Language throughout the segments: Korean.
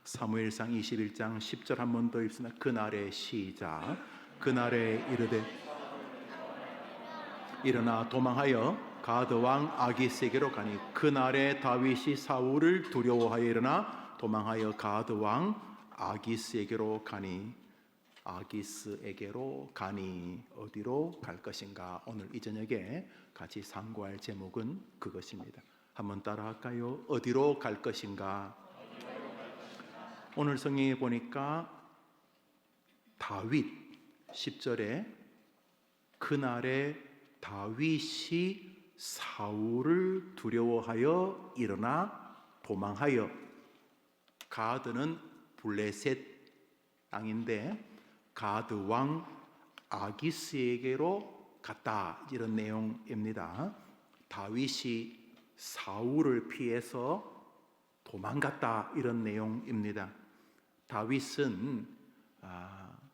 사무엘상 21장 10절 한 번 더 읽습니다. 그날의 시작. 그날에 이르되 일어나 도망하여 가드 왕 아기스에게로 가니, 그날에 다윗이 사울을 두려워하여 일어나 도망하여 가드 왕 아기스에게로 가니, 아기스에게로 가니 어디로 갈 것인가? 오늘 이 저녁에 같이 상고할 제목은 그것입니다. 한번 따라할까요? 어디로 갈 것인가? 오늘 성경에 보니까 다윗 10절에 그날에 다윗이 사울을 두려워하여 일어나 도망하여, 가드는 블레셋 땅인데 가드 왕 아기스에게로 갔다, 이런 내용입니다. 다윗이 사울을 피해서 도망갔다, 이런 내용입니다. 다윗은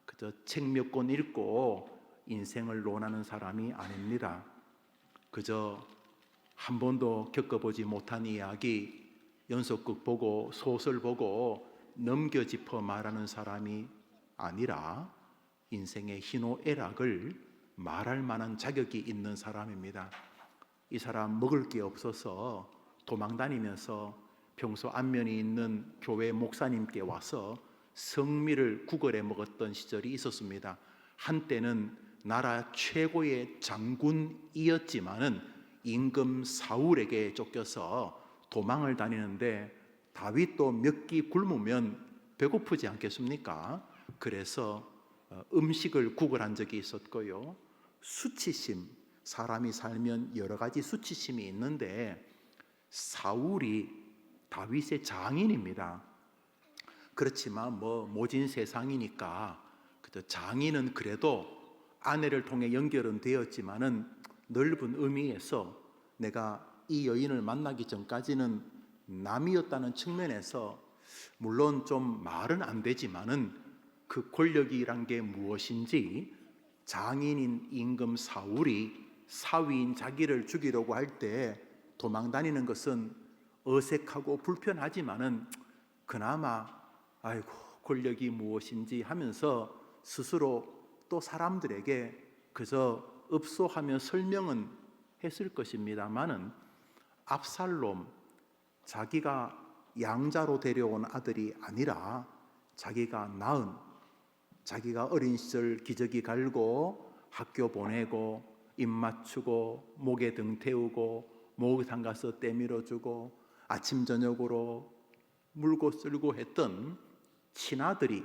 그저 책 몇 권 읽고 인생을 논하는 사람이 아닙니다. 그저 한 번도 겪어보지 못한 이야기, 연속극 보고 소설 보고 넘겨 짚어 말하는 사람이 아니라 인생의 희노애락을 말할 만한 자격이 있는 사람입니다. 이 사람 먹을 게 없어서 도망다니면서 평소 안면이 있는 교회 목사님께 와서 성미를 구걸해 먹었던 시절이 있었습니다. 한때는 나라 최고의 장군이었지만은 임금 사울에게 쫓겨서 도망을 다니는데, 다윗도 몇 끼 굶으면 배고프지 않겠습니까? 그래서 음식을 구걸한 적이 있었고요. 수치심, 사람이 살면 여러 가지 수치심이 있는데 사울이 다윗의 장인입니다. 그렇지만 모진 세상이니까 그저 장인은 그래도 아내를 통해 연결은 되었지만은 넓은 의미에서 내가 이 여인을 만나기 전까지는 남이었다는 측면에서 물론 좀 말은 안 되지만은 그 권력이란 게 무엇인지, 장인인 임금 사울이 사위인 자기를 죽이려고 할 때 도망다니는 것은 어색하고 불편하지만은 그나마 아이고 권력이 무엇인지 하면서 스스로 또 사람들에게 그저 읍소하며 설명은 했을 것입니다만은, 압살롬, 자기가 양자로 데려온 아들이 아니라 자기가 낳은, 자기가 어린 시절 기저귀 갈고 학교 보내고 입 맞추고 목에 등 태우고 목욕탕 가서 때밀어주고 아침 저녁으로 물고 쓸고 했던 친아들이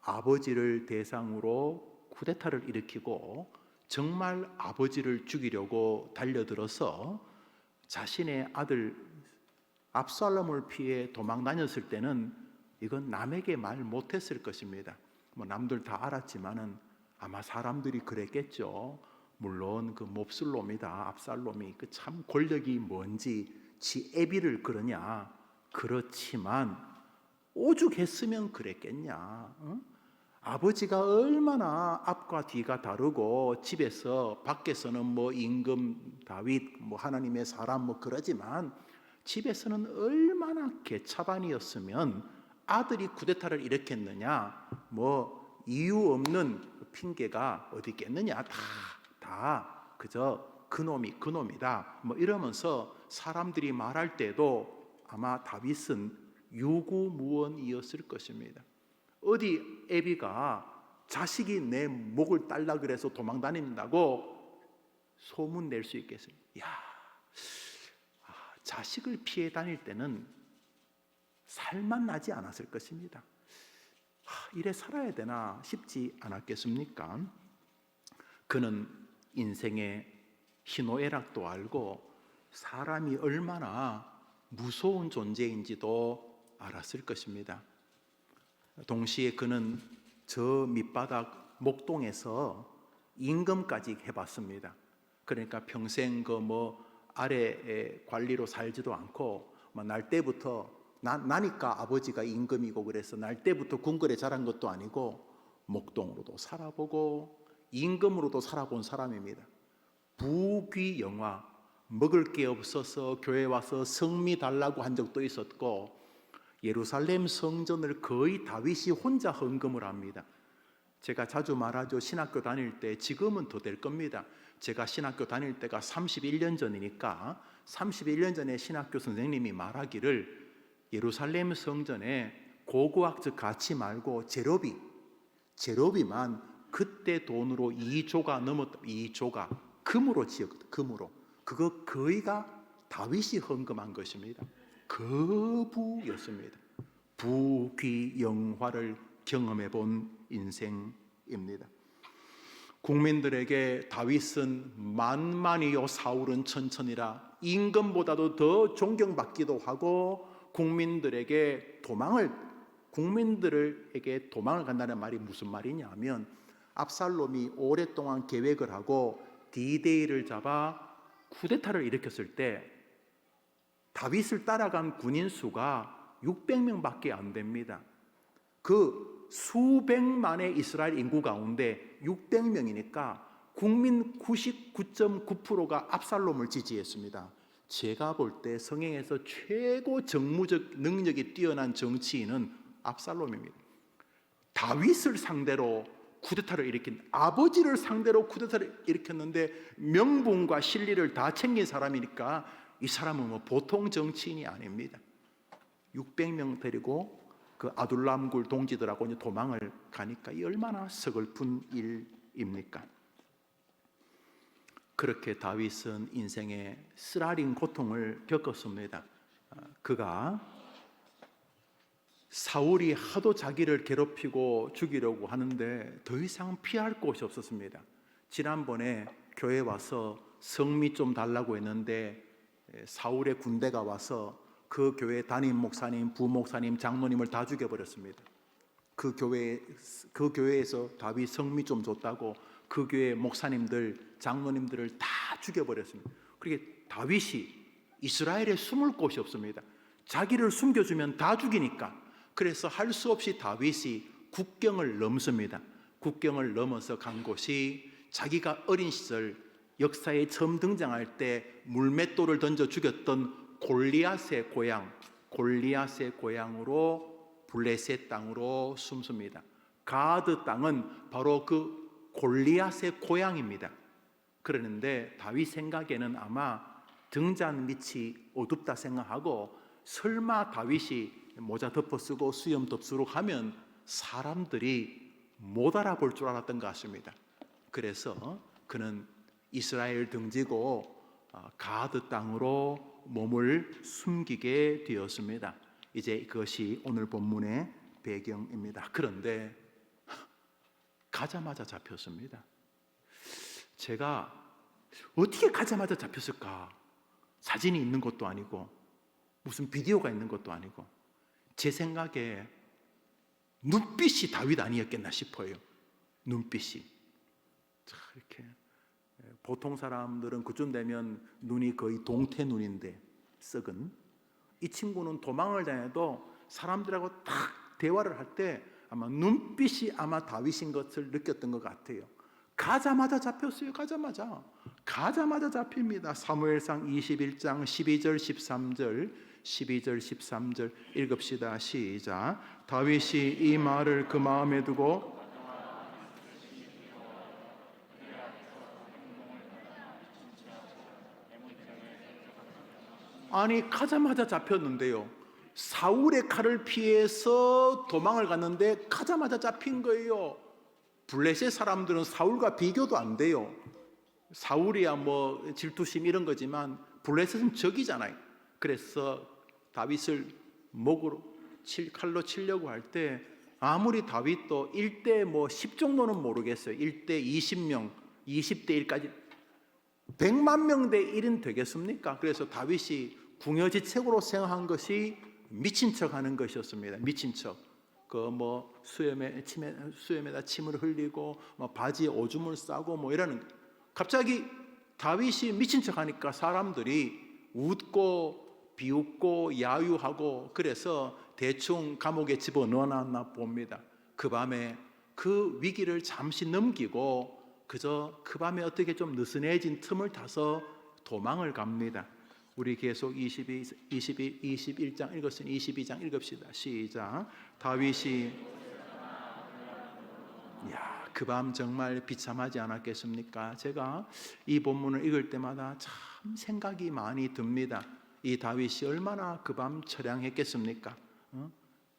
아버지를 대상으로 쿠데타를 일으키고 정말 아버지를 죽이려고 달려들어서 자신의 아들 압살롬을 피해 도망 다녔을 때는 이건 남에게 말 못했을 것입니다. 남들 다 알았지만은 아마 사람들이 그랬겠죠. 물론 그 몹쓸 놈이다, 압살롬이 그 참 권력이 뭔지 지 애비를 그러냐. 그렇지만 오죽했으면 그랬겠냐. 응? 아버지가 얼마나 앞과 뒤가 다르고 집에서 밖에서는 임금 다윗 하나님의 사람 그러지만 집에서는 얼마나 개차반이었으면 아들이 쿠데타를 일으켰느냐, 이유 없는 핑계가 어디 있겠느냐, 다 그저 그놈이다 이러면서 사람들이 말할 때도 아마 다윗은 유구무원이었을 것입니다. 어디 애비가 자식이 내 목을 딸라 그래서 도망 다닌다고 소문 낼 수 있겠습니까? 자식을 피해 다닐 때는 살만 나지 않았을 것입니다. 이래 살아야 되나 싶지 않았겠습니까? 그는 인생의 희노애락도 알고 사람이 얼마나 무서운 존재인지도 알았을 것입니다. 동시에 그는 저 밑바닥 목동에서 임금까지 해봤습니다. 그러니까 평생 아래 관리로 살지도 않고 날 때부터 나니까 아버지가 임금이고 그래서 날 때부터 궁궐에 자란 것도 아니고 목동으로도 살아보고 임금으로도 살아본 사람입니다. 부귀영화, 먹을 게 없어서 교회 와서 성미 달라고 한 적도 있었고 예루살렘 성전을 거의 다윗이 혼자 헌금을 합니다. 제가 자주 말하죠. 신학교 다닐 때, 지금은 더 될 겁니다. 제가 신학교 다닐 때가 31년 전이니까 31년 전에 신학교 선생님이 말하기를 예루살렘 성전에 고고학적 가치 말고 제로비만 그때 돈으로 2조가 넘었다. 2조가 금으로 지었거든. 금으로. 그거 거의가 다윗이 헌금한 것입니다. 거부였습니다. 부귀영화를 경험해 본 인생입니다. 국민들에게 다윗은 만만이요 사울은 천천이라, 임금보다도 더 존경받기도 하고 국민들에게 도망을 간다는 말이 무슨 말이냐면, 압살롬이 오랫동안 계획을 하고 D-Day를 잡아 쿠데타를 일으켰을 때 다윗을 따라간 군인 수가 600명밖에 안 됩니다. 그 수백만의 이스라엘 인구 가운데 600명이니까 국민 99.9%가 압살롬을 지지했습니다. 제가 볼 때 성경에서 최고 정무적 능력이 뛰어난 정치인은 압살롬입니다. 다윗을 상대로 쿠데타를 일으킨, 아버지를 상대로 쿠데타를 일으켰는데 명분과 실리를 다 챙긴 사람이니까 이 사람은 뭐 보통 정치인이 아닙니다. 600명 데리고 그 아둘람굴 동지들하고 이제 도망을 가니까 이 얼마나 서글픈 일입니까? 그렇게 다윗은 인생의 쓰라린 고통을 겪었습니다. 그가 사울이 하도 자기를 괴롭히고 죽이려고 하는데 더 이상 피할 곳이 없었습니다. 지난번에 교회 와서 성미 좀 달라고 했는데 사울의 군대가 와서 그 교회 담임 목사님, 부목사님, 장로님을 다 죽여버렸습니다. 그 교회에서 다윗 성미 좀 줬다고 그 교회 목사님들, 장로님들을 다 죽여버렸습니다. 그렇게 다윗이 이스라엘에 숨을 곳이 없습니다. 자기를 숨겨주면 다 죽이니까. 그래서 할 수 없이 다윗이 국경을 넘습니다. 국경을 넘어서 간 곳이 자기가 어린 시절 역사에 처음 등장할 때 물맷돌을 던져 죽였던 골리앗의 고향으로 블레셋 땅으로 숨습니다. 가드 땅은 바로 그 골리앗의 고향입니다. 그러는데 다윗 생각에는 아마 등잔 밑이 어둡다 생각하고, 설마 다윗이 모자 덮어 쓰고 수염 덥수룩 하면 사람들이 못 알아볼 줄 알았던 것 같습니다. 그래서 그는 이스라엘 등지고 가드 땅으로 몸을 숨기게 되었습니다. 이제 그것이 오늘 본문의 배경입니다. 그런데 가자마자 잡혔습니다. 제가 어떻게 가자마자 잡혔을까? 사진이 있는 것도 아니고 무슨 비디오가 있는 것도 아니고, 제 생각에 눈빛이 다윗 아니었겠나 싶어요. 눈빛이 이렇게, 보통 사람들은 그쯤 되면 눈이 거의 동태 눈인데 썩은, 이 친구는 도망을 다녀도 사람들하고 딱 대화를 할 때 아마 눈빛이 아마 다윗인 것을 느꼈던 것 같아요. 가자마자 잡혔어요. 가자마자 잡힙니다. 사무엘상 21장 12절 13절 읽읍시다. 시작. 다윗이 이 말을 그 마음에 두고 아니 가자마자 잡혔는데요, 사울의 칼을 피해서 도망을 갔는데 가자마자 잡힌 거예요. 블레셋 사람들은 사울과 비교도 안 돼요. 사울이야 뭐 질투심 이런 거지만 블레셋은 적이잖아요. 그래서 다윗을 목으로 칼로 치려고 할 때 아무리 다윗도 1대 뭐 10 정도는 모르겠어요. 1대 20명, 20대 1까지 100만 명 대 1은 되겠습니까? 그래서 다윗이 궁여지책으로 생각한 것이 미친 척 하는 것이었습니다. 미친 척. 그 뭐 수염에다 침을 흘리고 뭐 바지에 오줌을 싸고 뭐 이러는. 갑자기 다윗이 미친 척 하니까 사람들이 웃고 비웃고 야유하고, 그래서 대충 감옥에 집어넣어놨나 봅니다. 그 밤에 그 위기를 잠시 넘기고 그저 그 밤에 어떻게 좀 느슨해진 틈을 타서 도망을 갑니다. 우리 계속 21장 읽었으니 22장 읽읍시다. 시작. 다윗이 그 밤 정말 비참하지 않았겠습니까? 제가 이 본문을 읽을 때마다 참 생각이 많이 듭니다. 이 다윗이 얼마나 그 밤 처량했겠습니까?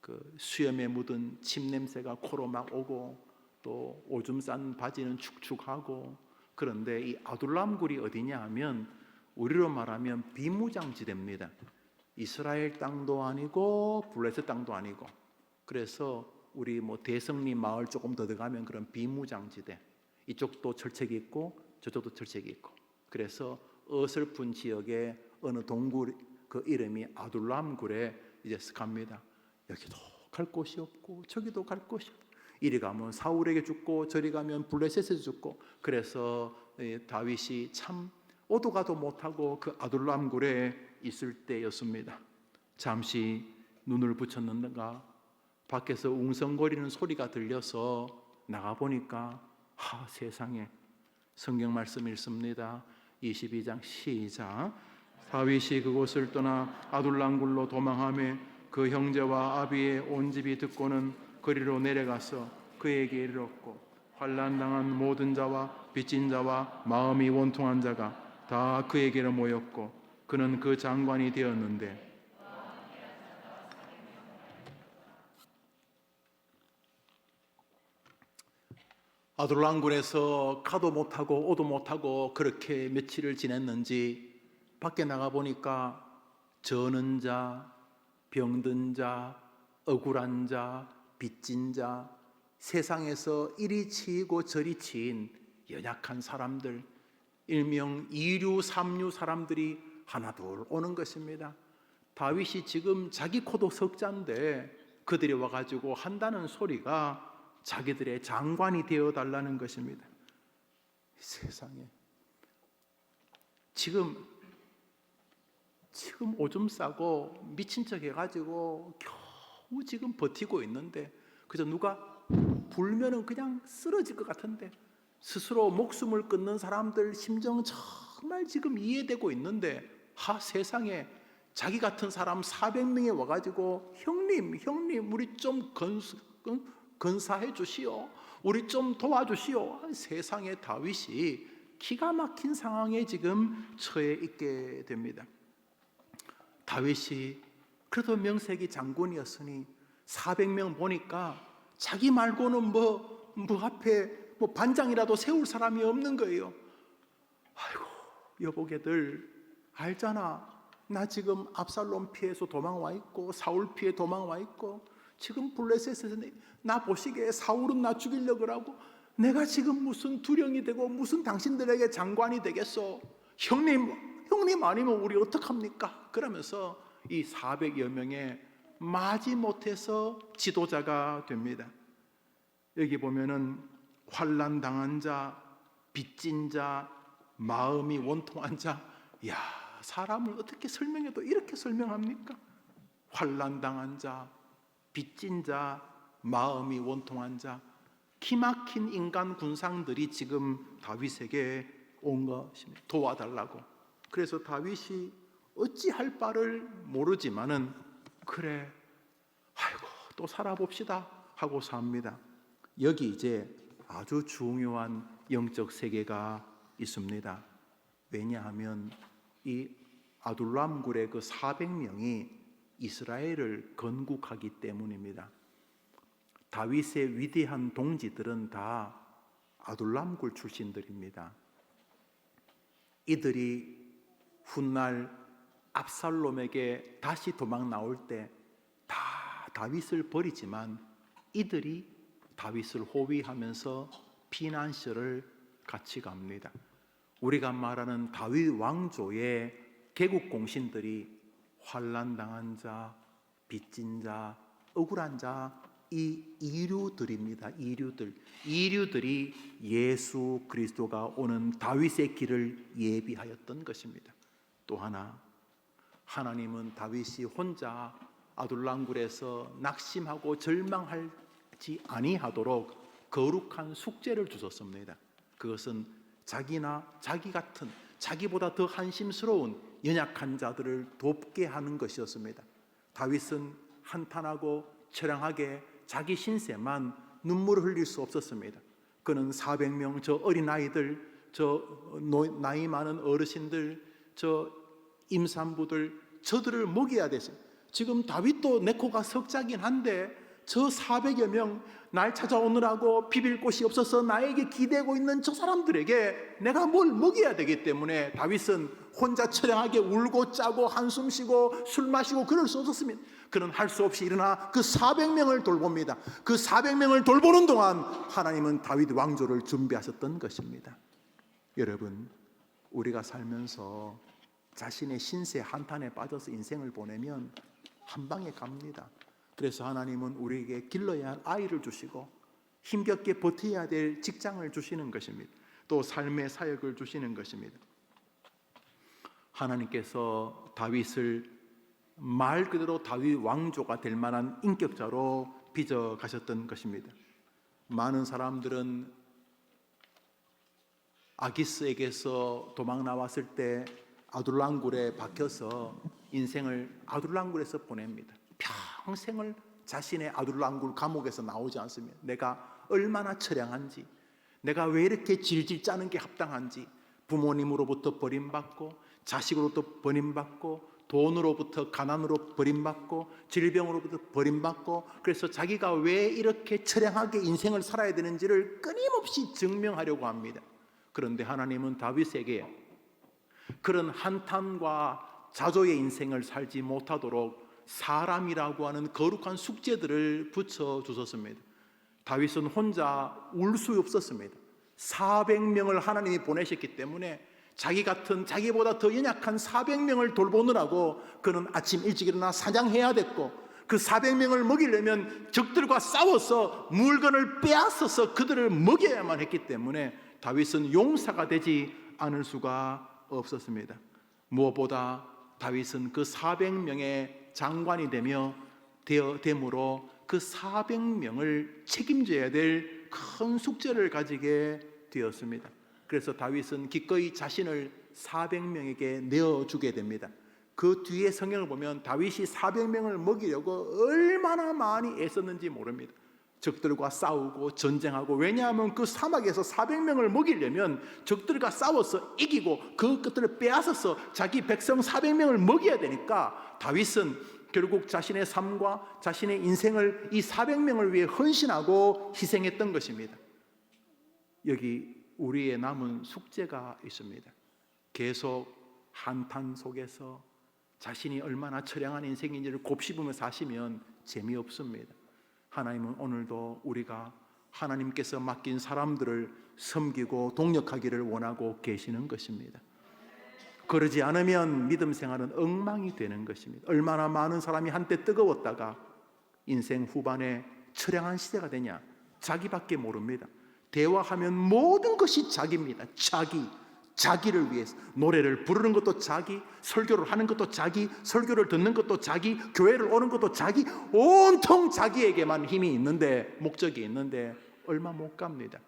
그 수염에 묻은 침 냄새가 코로 막 오고 또 오줌 싼 바지는 축축하고, 그런데 이 아둘람 굴이 어디냐 하면 우리로 말하면 비무장지대입니다. 이스라엘 땅도 아니고 블레셋 땅도 아니고, 그래서 우리 뭐 대성리 마을 조금 더 들어가면 그런 비무장지대, 이쪽도 철책이 있고 저쪽도 철책이 있고, 그래서 어설픈 지역에 어느 동굴 그 이름이 아둘람 굴에 이제 갑니다. 여기도 갈 곳이 없고 저기도 갈 곳이 없고, 이리 가면 사울에게 죽고 저리 가면 블레셋에 죽고, 그래서 다윗이 참 오도 가도 못하고 그 아둘람 굴에 있을 때였습니다. 잠시 눈을 붙였는가 밖에서 웅성거리는 소리가 들려서 나가보니까 세상에, 성경 말씀 읽습니다. 22장 시작. 다윗이 그곳을 떠나 아둘람 굴로 도망하며 그 형제와 아비의 온 집이 듣고는 거리로 내려가서 그에게 이르렀고, 환난당한 모든 자와 빚진 자와 마음이 원통한 자가 다 그에게로 모였고, 그는 그 장관이 되었는데, 아둘람 굴에서 가도 못하고 오도 못하고 그렇게 며칠을 지냈는지 밖에 나가 보니까 저는 자, 병든 자, 억울한 자, 빚진 자, 세상에서 이리 치이고 저리 치인 연약한 사람들, 일명 이류 삼류 사람들이 하나둘 오는 것입니다. 다윗이 지금 자기 코도 석자인데 그들이 와가지고 한다는 소리가 자기들의 장관이 되어달라는 것입니다. 세상에, 지금 오줌 싸고 미친 척 해가지고 겨우 지금 버티고 있는데, 그저 누가 불면은 그냥 쓰러질 것 같은데, 스스로 목숨을 끊는 사람들 심정은 정말 지금 이해되고 있는데, 세상에, 자기 같은 사람 400명이 와가지고 형님 우리 좀 건사해 주시오, 우리 좀 도와주시오. 세상에, 다윗이 기가 막힌 상황에 지금 처해 있게 됩니다. 다윗이 그래도 명색이 장군이었으니 400명 보니까 자기 말고는 뭐 앞에 반장이라도 세울 사람이 없는 거예요. 아이고, 여보게들 알잖아, 나 지금 압살롬 피해서 도망와 있고 사울 피해 도망와 있고, 지금 블레셋에서 나 보시기에 사울은 나 죽이려고 하고, 내가 지금 무슨 두령이 되고 무슨 당신들에게 장관이 되겠어. 형님 아니면 우리 어떡합니까? 그러면서 이 400여 명의 마지못해서 지도자가 됩니다. 여기 보면은 환난 당한 자, 빚진 자, 마음이 원통한 자, 사람을 어떻게 설명해도 이렇게 설명합니까? 환난 당한 자, 빚진 자, 마음이 원통한 자, 기막힌 인간 군상들이 지금 다윗에게 온 것입니다. 도와달라고. 그래서 다윗이 어찌할 바를 모르지만은 그래, 아이고 또 살아봅시다 하고 삽니다. 여기 이제 아주 중요한 영적 세계가 있습니다. 왜냐하면 이 아둘람 굴의 그 400명이 이스라엘을 건국하기 때문입니다. 다윗의 위대한 동지들은 다 아둘람 굴 출신들입니다. 이들이 훗날 압살롬에게 다시 도망 나올 때 다 다윗을 버리지만 이들이 다윗을 호위하면서 피난처를 같이 갑니다. 우리가 말하는 다윗 왕조의 개국 공신들이 환난 당한 자, 빚진 자, 억울한 자, 이 이류들입니다. 이류들이 예수 그리스도가 오는 다윗의 길을 예비하였던 것입니다. 또 하나, 하나님은 다윗이 혼자 아둘람 굴에서 낙심하고 절망하지 아니하도록 거룩한 숙제를 주셨습니다. 그것은 자기나 자기 같은, 자기보다 더 한심스러운 연약한 자들을 돕게 하는 것이었습니다. 다윗은 한탄하고 처량하게 자기 신세만 눈물을 흘릴 수 없었습니다. 그는 400명 저 어린아이들, 나이 많은 어르신들, 저 임산부들, 저들을 먹여야 되죠. 지금 다윗도 내 코가 석자긴 한데 저 400여 명 날 찾아오느라고 비빌 곳이 없어서 나에게 기대고 있는 저 사람들에게 내가 뭘 먹여야 되기 때문에 다윗은 혼자 처량하게 울고 짜고 한숨 쉬고 술 마시고 그럴 수 없었습니다. 그는 할 수 없이 일어나 그 400명을 돌봅니다. 그 400명을 돌보는 동안 하나님은 다윗 왕조를 준비하셨던 것입니다. 여러분, 우리가 살면서 자신의 신세 한탄에 빠져서 인생을 보내면 한 방에 갑니다. 그래서 하나님은 우리에게 길러야 할 아이를 주시고 힘겹게 버텨야 될 직장을 주시는 것입니다. 또 삶의 사역을 주시는 것입니다. 하나님께서 다윗을 말 그대로 다윗 왕조가 될 만한 인격자로 빚어 가셨던 것입니다. 많은 사람들은 아기스에게서 도망 나왔을 때 아둘람굴에 박혀서 인생을 아둘람굴에서 보냅니다. 평생을 자신의 아둘람굴 감옥에서 나오지 않습니다. 내가 얼마나 처량한지, 내가 왜 이렇게 질질 짜는 게 합당한지, 부모님으로부터 버림받고 자식으로부터 버림받고 돈으로부터 가난으로 버림받고 질병으로부터 버림받고, 그래서 자기가 왜 이렇게 처량하게 인생을 살아야 되는지를 끊임없이 증명하려고 합니다. 그런데 하나님은 다윗에게 그런 한탄과 자조의 인생을 살지 못하도록 사람이라고 하는 거룩한 숙제들을 붙여주셨습니다. 다윗은 혼자 울 수 없었습니다. 400명을 하나님이 보내셨기 때문에 자기 같은, 자기보다 더 연약한 400명을 돌보느라고 그는 아침 일찍 일어나 사냥해야 됐고, 그 400명을 먹이려면 적들과 싸워서 물건을 빼앗아서 그들을 먹여야만 했기 때문에 다윗은 용사가 되지 않을 수가 없었습니다. 무엇보다 다윗은 그 400명의 장관이 됨으로 그 400명을 책임져야 될 큰 숙제를 가지게 되었습니다. 그래서 다윗은 기꺼이 자신을 400명에게 내어주게 됩니다. 그 뒤에 성경을 보면 다윗이 400명을 먹이려고 얼마나 많이 애썼는지 모릅니다. 적들과 싸우고 전쟁하고, 왜냐하면 그 사막에서 400명을 먹이려면 적들과 싸워서 이기고 그 것들을 빼앗아서 자기 백성 400명을 먹여야 되니까 다윗은 결국 자신의 삶과 자신의 인생을 이 400명을 위해 헌신하고 희생했던 것입니다. 여기 우리의 남은 숙제가 있습니다. 계속 한탄 속에서 자신이 얼마나 처량한 인생인지를 곱씹으며 사시면 재미없습니다. 하나님은 오늘도 우리가 하나님께서 맡긴 사람들을 섬기고 동력하기를 원하고 계시는 것입니다. 그러지 않으면 믿음 생활은 엉망이 되는 것입니다. 얼마나 많은 사람이 한때 뜨거웠다가 인생 후반에 처량한 시대가 되냐, 자기밖에 모릅니다. 대화하면 모든 것이 자기입니다. 자기를 위해서 노래를 부르는 것도 자기, 설교를 하는 것도 자기, 설교를 듣는 것도 자기, 교회를 오는 것도 자기, 온통 자기에게만 힘이 있는데, 목적이 있는데 얼마 못 갑니다.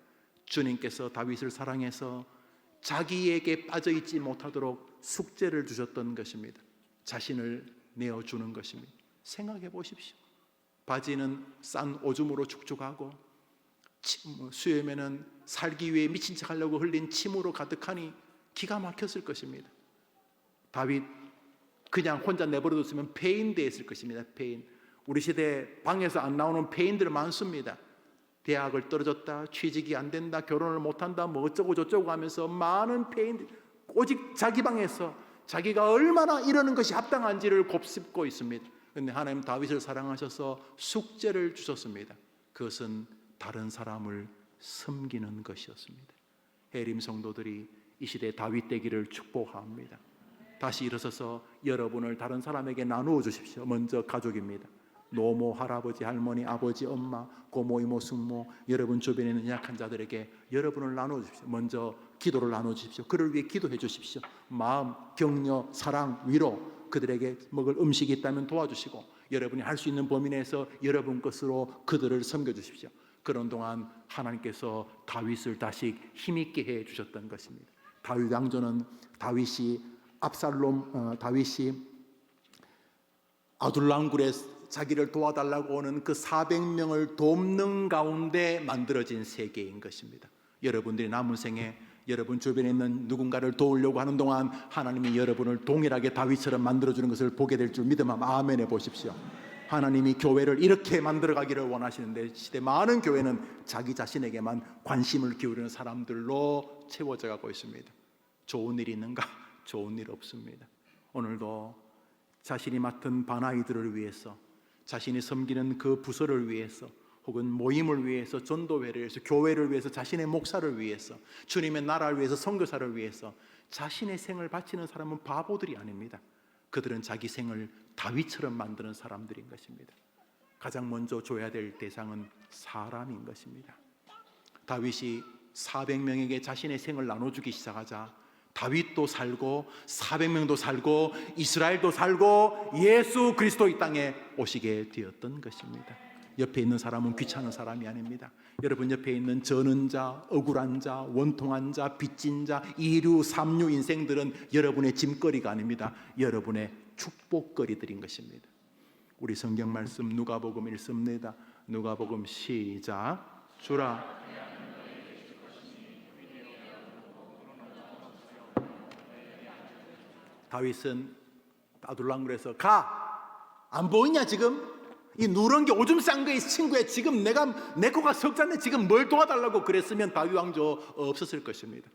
주님께서 다윗을 사랑해서 자기에게 빠져있지 못하도록 숙제를 주셨던 것입니다. 자신을 내어주는 것입니다. 생각해 보십시오. 바지는 싼 오줌으로 축축하고 수염에는 살기 위해 미친 척하려고 흘린 침으로 가득하니 기가 막혔을 것입니다. 다윗 그냥 혼자 내버려뒀으면 폐인되었을 것입니다. 폐인. 우리 시대 방에서 안 나오는 폐인들 많습니다. 대학을 떨어졌다, 취직이 안 된다, 결혼을 못한다, 뭐 어쩌고 저쩌고 하면서 많은 폐인들, 오직 자기 방에서 자기가 얼마나 이러는 것이 합당한지를 곱씹고 있습니다. 그런데 하나님 다윗을 사랑하셔서 숙제를 주셨습니다. 그것은 다른 사람을 섬기는 것이었습니다. 해림 성도들이 이 시대 다윗 되기를 축복합니다. 다시 일어서서 여러분을 다른 사람에게 나누어 주십시오. 먼저 가족입니다. 노모, 할아버지, 할머니, 아버지, 엄마, 고모, 이모, 숙모, 여러분 주변에 있는 약한 자들에게 여러분을 나누어 주십시오. 먼저 기도를 나누어 주십시오. 그를 위해 기도해 주십시오. 마음, 격려, 사랑, 위로, 그들에게 먹을 음식이 있다면 도와주시고, 여러분이 할 수 있는 범위 내에서 여러분 것으로 그들을 섬겨 주십시오. 그런 동안 하나님께서 다윗을 다시 힘있게 해 주셨던 것입니다. 다윗 왕조는 다윗이 압살롬 다윗이 아둘람 굴에 자기를 도와달라고 오는 그 400명을 돕는 가운데 만들어진 세계인 것입니다. 여러분들이 남은 생에 여러분 주변에 있는 누군가를 도우려고 하는 동안 하나님이 여러분을 동일하게 다윗처럼 만들어주는 것을 보게 될 줄 믿으면 아멘 해보십시오. 하나님이 교회를 이렇게 만들어가기를 원하시는데 시대 많은 교회는 자기 자신에게만 관심을 기울이는 사람들로 채워져 가고 있습니다. 좋은 일이 있는가? 좋은 일 없습니다. 오늘도 자신이 맡은 반아이들을 위해서, 자신이 섬기는 그 부서를 위해서, 혹은 모임을 위해서, 전도회를 위해서, 교회를 위해서, 자신의 목사를 위해서, 주님의 나라를 위해서, 선교사를 위해서 자신의 생을 바치는 사람은 바보들이 아닙니다. 그들은 자기 생을 다윗처럼 만드는 사람들인 것입니다. 가장 먼저 줘야 될 대상은 사람인 것입니다. 다윗이 400명에게 자신의 생을 나눠주기 시작하자 다윗도 살고 400명도 살고 이스라엘도 살고 예수 그리스도 이 땅에 오시게 되었던 것입니다. 옆에 있는 사람은 귀찮은 사람이 아닙니다. 여러분 옆에 있는 저는 자, 억울한 자, 원통한 자, 빚진 자, 이류, 삼류 인생들은 여러분의 짐거리가 아닙니다. 여러분의 축복거리들인 것입니다. 우리 성경 말씀 누가복음 읽습니다. 누가복음 시작. 주라 다윗은 아둘람굴에서 안 보이냐 지금? 이 누런 게 오줌 싼 거야 친구야. 지금 내 코가 석잔데 지금 뭘 도와달라고 그랬으면 다윗 왕조 없었을 것입니다.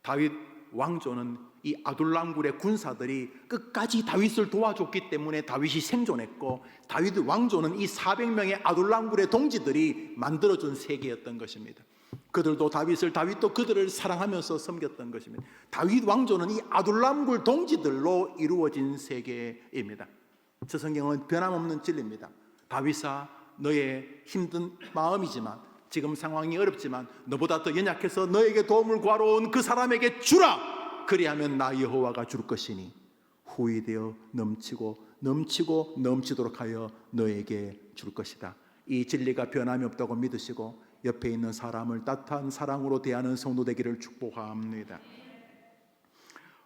다윗 왕조는 이 아둘람굴의 군사들이 끝까지 다윗을 도와줬기 때문에 다윗이 생존했고, 다윗 왕조는 이 400명의 아둘람굴의 동지들이 만들어준 세계였던 것입니다. 다윗도 그들을 사랑하면서 섬겼던 것입니다. 다윗 왕조는 이 아둘람굴 동지들로 이루어진 세계입니다. 저 성경은 변함없는 진리입니다. 다윗아, 너의 힘든 마음이지만, 지금 상황이 어렵지만 너보다 더 연약해서 너에게 도움을 구하러 온 그 사람에게 주라. 그리하면 나 여호와가 줄 것이니 후이 되어 넘치고 넘치도록 하여 너에게 줄 것이다. 이 진리가 변함이 없다고 믿으시고 옆에 있는 사람을 따뜻한 사랑으로 대하는 성도 되기를 축복합니다.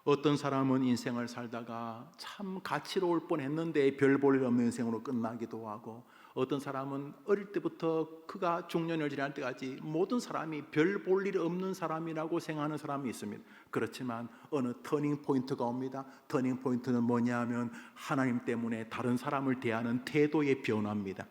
어떤 사람은 인생을 살다가 참 가치로울 뻔했는데 별 볼 일 없는 인생으로 끝나기도 하고, 어떤 사람은 어릴 때부터 그가 중년을 지날 때까지 모든 사람이 별 볼 일 없는 사람이라고 생각하는 사람이 있습니다. 그렇지만 어느 터닝 포인트가 옵니다. 터닝 포인트는 뭐냐 하면 하나님 때문에 다른 사람을 대하는 태도의 변화입니다.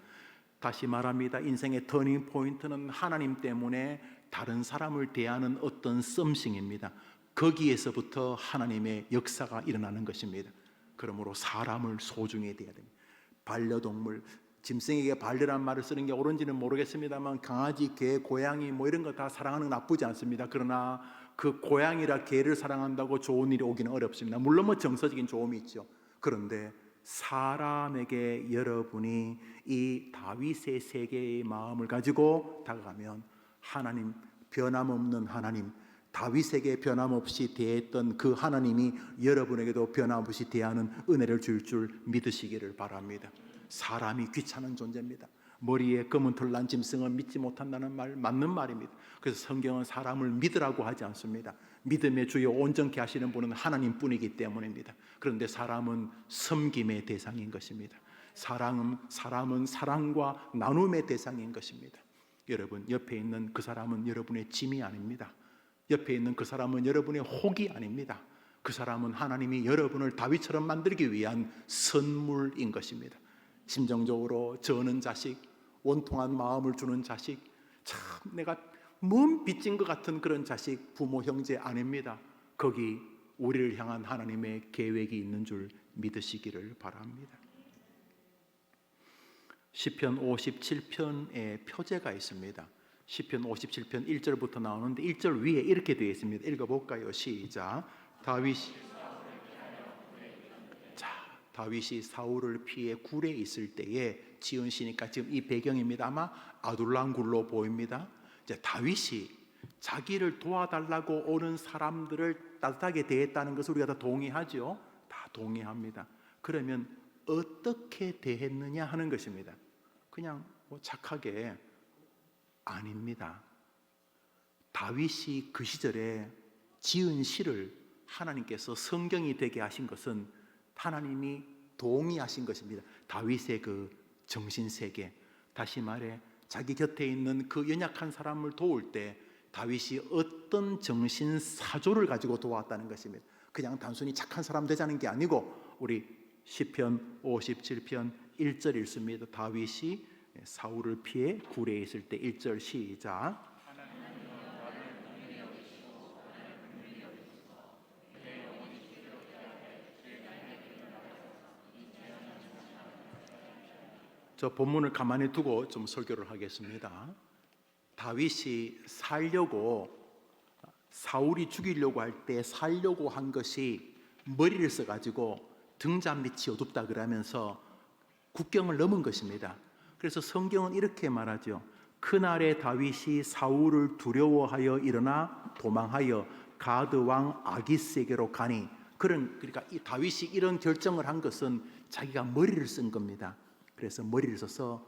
다시 말합니다. 인생의 터닝 포인트는 하나님 때문에 다른 사람을 대하는 어떤 썸씽입니다. 거기에서부터 하나님의 역사가 일어나는 것입니다. 그러므로 사람을 소중히 대해야 됩니다. 반려동물, 짐승에게 반려란 말을 쓰는 게 옳은지는 모르겠습니다만 강아지, 개, 고양이 이런 거 다 사랑하는 거 나쁘지 않습니다. 그러나 그 고양이라 개를 사랑한다고 좋은 일이 오기는 어렵습니다. 물론 정서적인 좋음이 있죠. 그런데 사람에게 여러분이 이 다윗의 세계의 마음을 가지고 다가가면 하나님, 변함없는 하나님, 다윗에게 변함없이 대했던 그 하나님이 여러분에게도 변함없이 대하는 은혜를 줄 믿으시기를 바랍니다. 사람이 귀찮은 존재입니다. 머리에 검은 털 난 짐승은 믿지 못한다는 말 맞는 말입니다. 그래서 성경은 사람을 믿으라고 하지 않습니다. 믿음의 주요 온전케 하시는 분은 하나님뿐이기 때문입니다. 그런데 사람은 섬김의 대상인 것입니다. 사람은 사랑과 나눔의 대상인 것입니다. 여러분 옆에 있는 그 사람은 여러분의 짐이 아닙니다. 옆에 있는 그 사람은 여러분의 혹이 아닙니다. 그 사람은 하나님이 여러분을 다윗처럼 만들기 위한 선물인 것입니다. 심정적으로 저는 자식, 원통한 마음을 주는 자식, 참 내가 몸 빚진 것 같은 그런 자식, 부모, 형제 아닙니다. 거기 우리를 향한 하나님의 계획이 있는 줄 믿으시기를 바랍니다. 시편 57편에 표제가 있습니다. 시편 57편 1절부터 나오는데 1절 위에 이렇게 되어 있습니다. 읽어볼까요? 시작. 다윗이 사울을 피해 굴에 있을 때에 지은 시니까 지금 이 배경입니다. 아마 아둘람굴로 보입니다. 이제 다윗이 자기를 도와달라고 오는 사람들을 따뜻하게 대했다는 것을 우리가 다 동의하죠. 다 동의합니다. 그러면 어떻게 대했느냐 하는 것입니다. 그냥 착하게 아닙니다. 다윗이 그 시절에 지은 시를 하나님께서 성경이 되게 하신 것은 하나님이 동의하신 것입니다. 다윗의 그 정신세계, 다시 말해 자기 곁에 있는 그 연약한 사람을 도울 때 다윗이 어떤 정신사조를 가지고 도왔다는 것입니다. 그냥 단순히 착한 사람 되자는 게 아니고, 우리 시편 57편 1절 읽습니다. 다윗이 사울을 피해 굴에 있을 때 1절 시작. 저 본문을 가만히 두고 좀 설교를 하겠습니다. 다윗이 살려고, 사울이 죽이려고 할 때 살려고 한 것이 머리를 써가지고 등잔 밑이 어둡다 그러면서 국경을 넘은 것입니다. 그래서 성경은 이렇게 말하죠. 그날에 다윗이 사울을 두려워하여 일어나 도망하여 가드 왕 아기스에게로 가니. 그러니까 이 다윗이 이런 결정을 한 것은 자기가 머리를 쓴 겁니다. 그래서 머리를 써서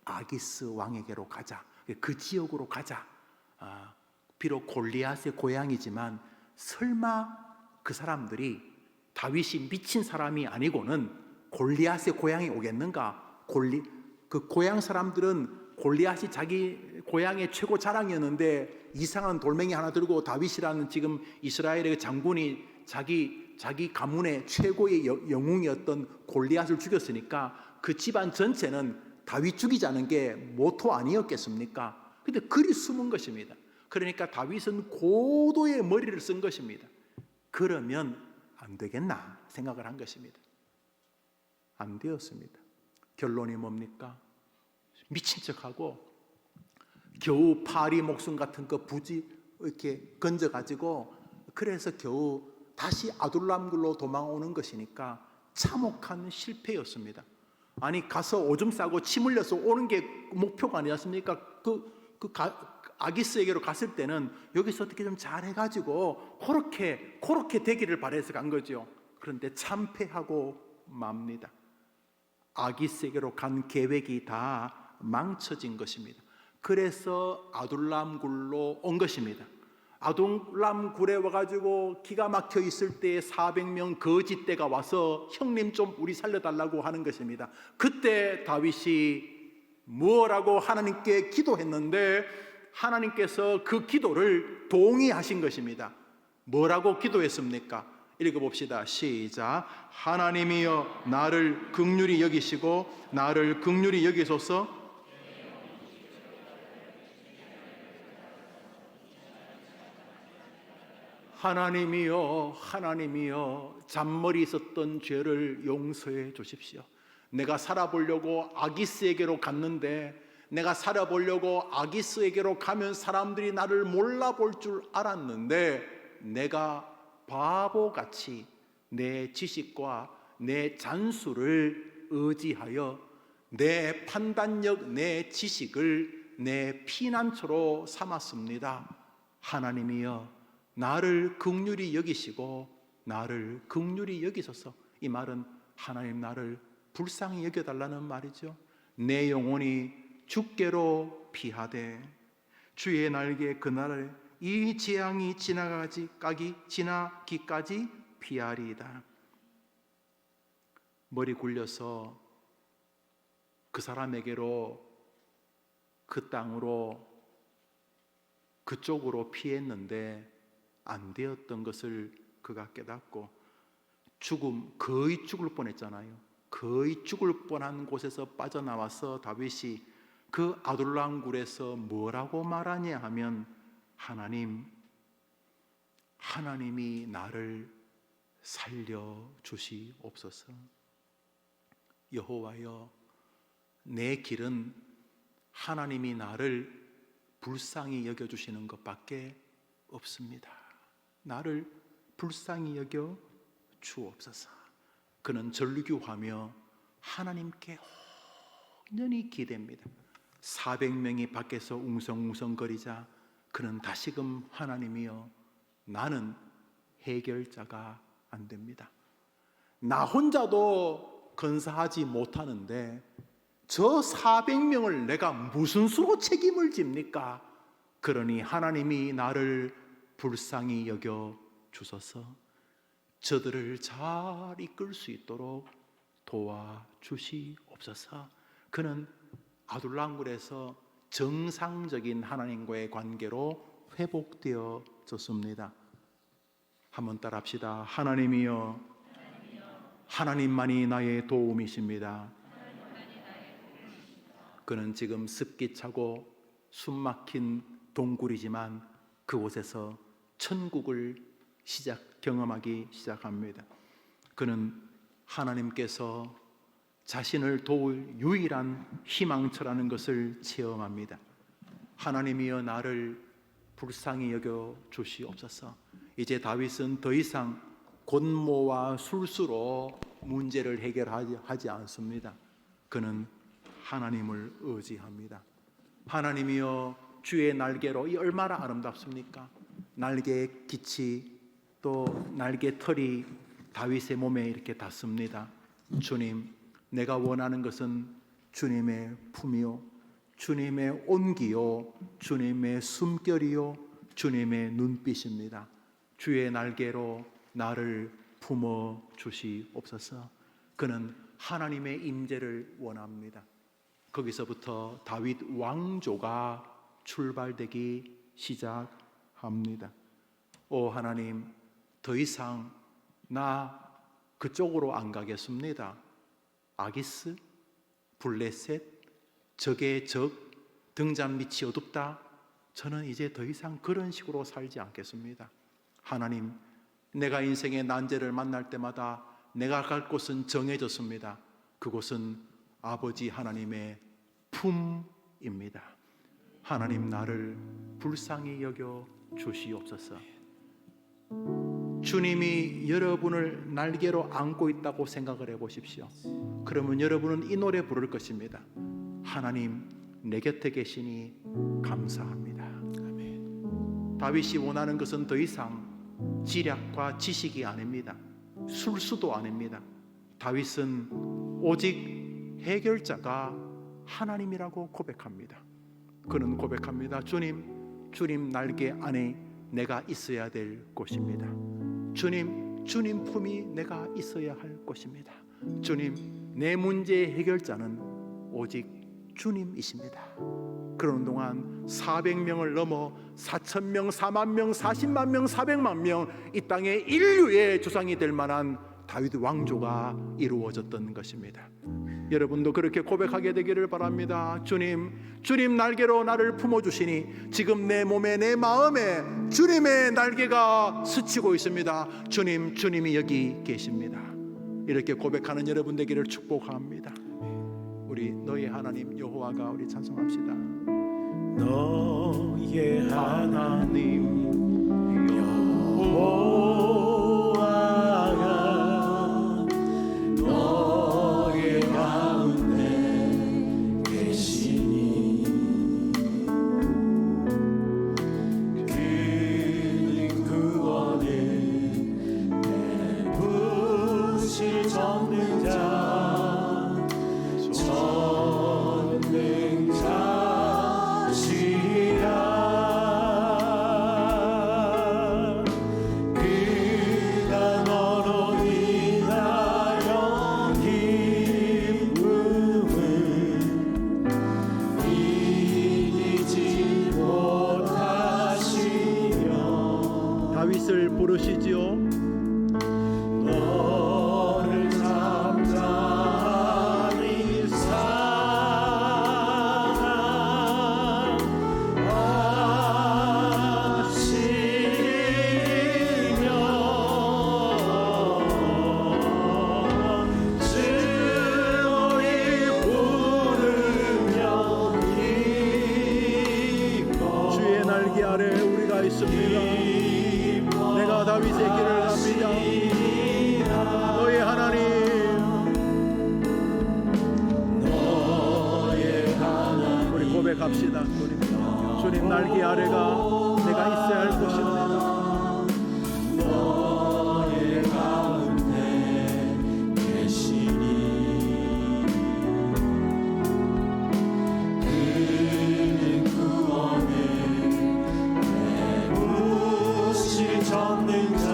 아기스 왕에게로 가자, 그 지역으로 가자. 비록 골리앗의 고향이지만 설마 그 사람들이 다윗이 미친 사람이 아니고는 골리앗의 고향에 오겠는가? 그 고향 사람들은 골리앗이 자기 고향의 최고 자랑이었는데 이상한 돌멩이 하나 들고 다윗이라는 지금 이스라엘의 장군이 자기 가문의 최고의 영웅이었던 골리앗을 죽였으니까 그 집안 전체는 다윗 죽이자는 게 모토 아니었겠습니까? 근데 그리 숨은 것입니다. 그러니까 다윗은 고도의 머리를 쓴 것입니다. 그러면 안 되겠나 생각을 한 것입니다. 안 되었습니다. 결론이 뭡니까? 미친 척하고 겨우 파리 목숨 같은 거 부지 이렇게 건져가지고, 그래서 겨우 다시 아둘람굴로 도망오는 것이니까 참혹한 실패였습니다. 아니 가서 오줌 싸고 침 흘려서 오는 게 목표가 아니었습니까? 아기스에게로 갔을 때는 여기서 어떻게 좀 잘해가지고 그렇게 되기를 바라서 간 거죠. 그런데 참패하고 맙니다. 아기스에게로 간 계획이 다 망쳐진 것입니다. 그래서 아둘람굴로 온 것입니다. 아둘람굴에 와가지고 기가 막혀 있을 때 400명 거짓대가 와서 형님 좀 우리 살려달라고 하는 것입니다. 그때 다윗이 뭐라고 하나님께 기도했는데 하나님께서 그 기도를 동의하신 것입니다. 뭐라고 기도했습니까? 읽어봅시다. 시작. 하나님이여 나를 긍휼히 여기시고 나를 긍휼히 여기소서. 하나님이여 잔머리 있었던 죄를 용서해 주십시오. 내가 살아보려고 아기스에게로 갔는데, 내가 살아보려고 아기스에게로 가면 사람들이 나를 몰라볼 줄 알았는데, 내가 바보같이 내 지식과 내 잔수를 의지하여 내 판단력, 내 지식을 내 피난처로 삼았습니다. 하나님이여 나를 긍휼히 여기시고 나를 긍휼히 여기소서. 이 말은 하나님 나를 불쌍히 여겨달라는 말이죠. 내 영혼이 주께로 피하되 주의 날개 그날에 이 재앙이 지나기까지 피하리이다. 머리 굴려서 그 사람에게로, 그 땅으로, 그쪽으로 피했는데 안 되었던 것을 그가 깨닫고 거의 죽을 뻔했잖아요. 거의 죽을 뻔한 곳에서 빠져나와서 다윗이 그 아둘람굴에서 뭐라고 말하냐 하면, 하나님이 나를 살려주시옵소서. 여호와여 내 길은 하나님이 나를 불쌍히 여겨주시는 것밖에 없습니다. 나를 불쌍히 여겨 주옵소서. 그는 절규하며 하나님께 온전히 기대입니다. 400명이 밖에서 웅성웅성거리자 그는 다시금 하나님이여 나는 해결자가 안 됩니다. 나 혼자도 건사하지 못하는데 저 400명을 내가 무슨 수로 책임을 집니까? 그러니 하나님이 나를 불쌍히 여겨 주소서. 저들을 잘 이끌 수 있도록 도와주시옵소서. 그는 아둘람굴에서 정상적인 하나님과의 관계로 회복되어졌습니다. 한번 따라합시다. 하나님이여, 하나님만이 나의 도움이십니다. 그는 지금 습기 차고 숨 막힌 동굴이지만 그곳에서 천국을 경험하기 시작합니다. 그는 하나님께서 자신을 도울 유일한 희망처라는 것을 체험합니다. 하나님이여 나를 불쌍히 여겨 주시옵소서. 이제 다윗은 더 이상 권모와 술수로 문제를 해결하지 않습니다. 그는 하나님을 의지합니다. 하나님이여 주의 날개로, 이 얼마나 아름답습니까? 날개의 깃이 또 날개 털이 다윗의 몸에 이렇게 닿습니다. 주님, 내가 원하는 것은 주님의 품이요, 주님의 온기요, 주님의 숨결이요, 주님의 눈빛입니다. 주의 날개로 나를 품어 주시옵소서. 그는 하나님의 임재를 원합니다. 거기서부터 다윗 왕조가 출발되기 시작합니다. 오 하나님, 더 이상 나 그쪽으로 안 가겠습니다. 아기스, 블레셋, 적의 적, 등잔 밑이 어둡다. 저는 이제 더 이상 그런 식으로 살지 않겠습니다. 하나님, 내가 인생의 난제를 만날 때마다 내가 갈 곳은 정해졌습니다. 그곳은 아버지 하나님의 품입니다. 하나님, 나를 불쌍히 여겨 주시옵소서. 주님이 여러분을 날개로 안고 있다고 생각을 해보십시오. 그러면 여러분은 이 노래 부를 것입니다. 하나님, 내 곁에 계시니 감사합니다. 아멘. 다윗이 원하는 것은 더 이상 지략과 지식이 아닙니다. 술수도 아닙니다. 다윗은 오직 해결자가 하나님이라고 고백합니다. 그는 고백합니다. 주님 날개 안에 내가 있어야 될 것입니다. 주님 품이 내가 있어야 할 것입니다. 주님, 내 문제의 해결자는 오직 주님이십니다. 그러는 동안 400명을 넘어 4,000명, 4만 명, 40만 명, 400만 명, 이 땅의 인류의 조상이 될 만한 다윗 왕조가 이루어졌던 것입니다. 여러분도 그렇게 고백하게 되기를 바랍니다. 주님 날개로 나를 품어주시니 지금 내 몸에, 내 마음에 주님의 날개가 스치고 있습니다. 주님이 여기 계십니다. 이렇게 고백하는 여러분 되기를 축복합니다. 우리 너의 하나님 여호와가, 우리 찬송합시다. 너의 하나님 여호와가 너의 가운데 계시니 그는 구원을 베푸실 전능자시라. 그가 너로 인하여 기쁨을 이기지 못하시며. 다윗을 부르시지요. 너를 잠잠히 주의 날개 아래 우리가 있습니다. 내가 다윗의 길을 갑니다. 너의 하나님, 우리 고백합시다. 주님 날개 아래가 내가 있어야 할 곳입니다. 너의 가운데 계시니 그는 구원을 베푸실 전능자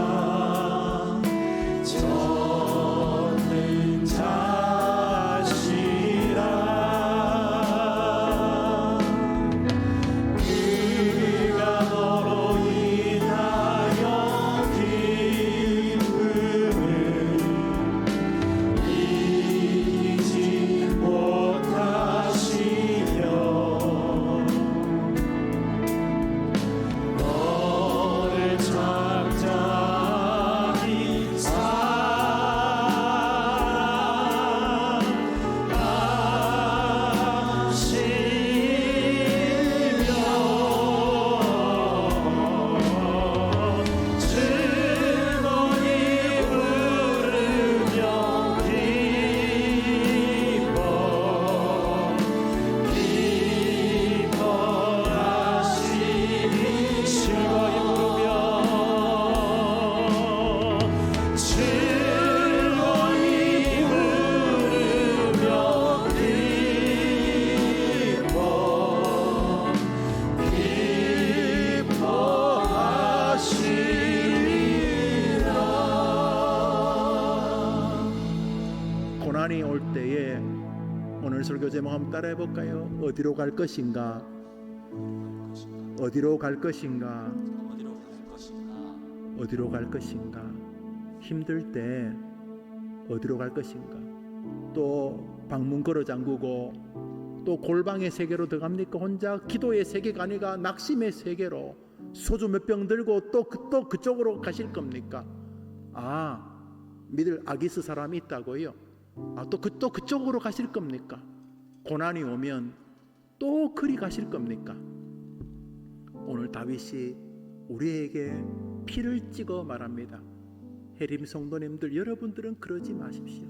설교 제목 한번 따라해 볼까요? 어디로 갈 것인가? 어디로 갈 것인가? 어디로 갈 것인가? 힘들 때 어디로 갈 것인가? 또 방문 걸어 잠그고 또 골방의 세계로 들어갑니까? 혼자 기도의 세계가 아니라 낙심의 세계로 소주 몇 병 들고 또 그쪽으로 가실 겁니까? 믿을 아기스 사람이 있다고요? 또 그쪽으로 가실 겁니까? 고난이 오면 또 그리 가실 겁니까? 오늘 다윗이 우리에게 피를 찍어 말합니다. 해림 성도님들, 여러분들은 그러지 마십시오.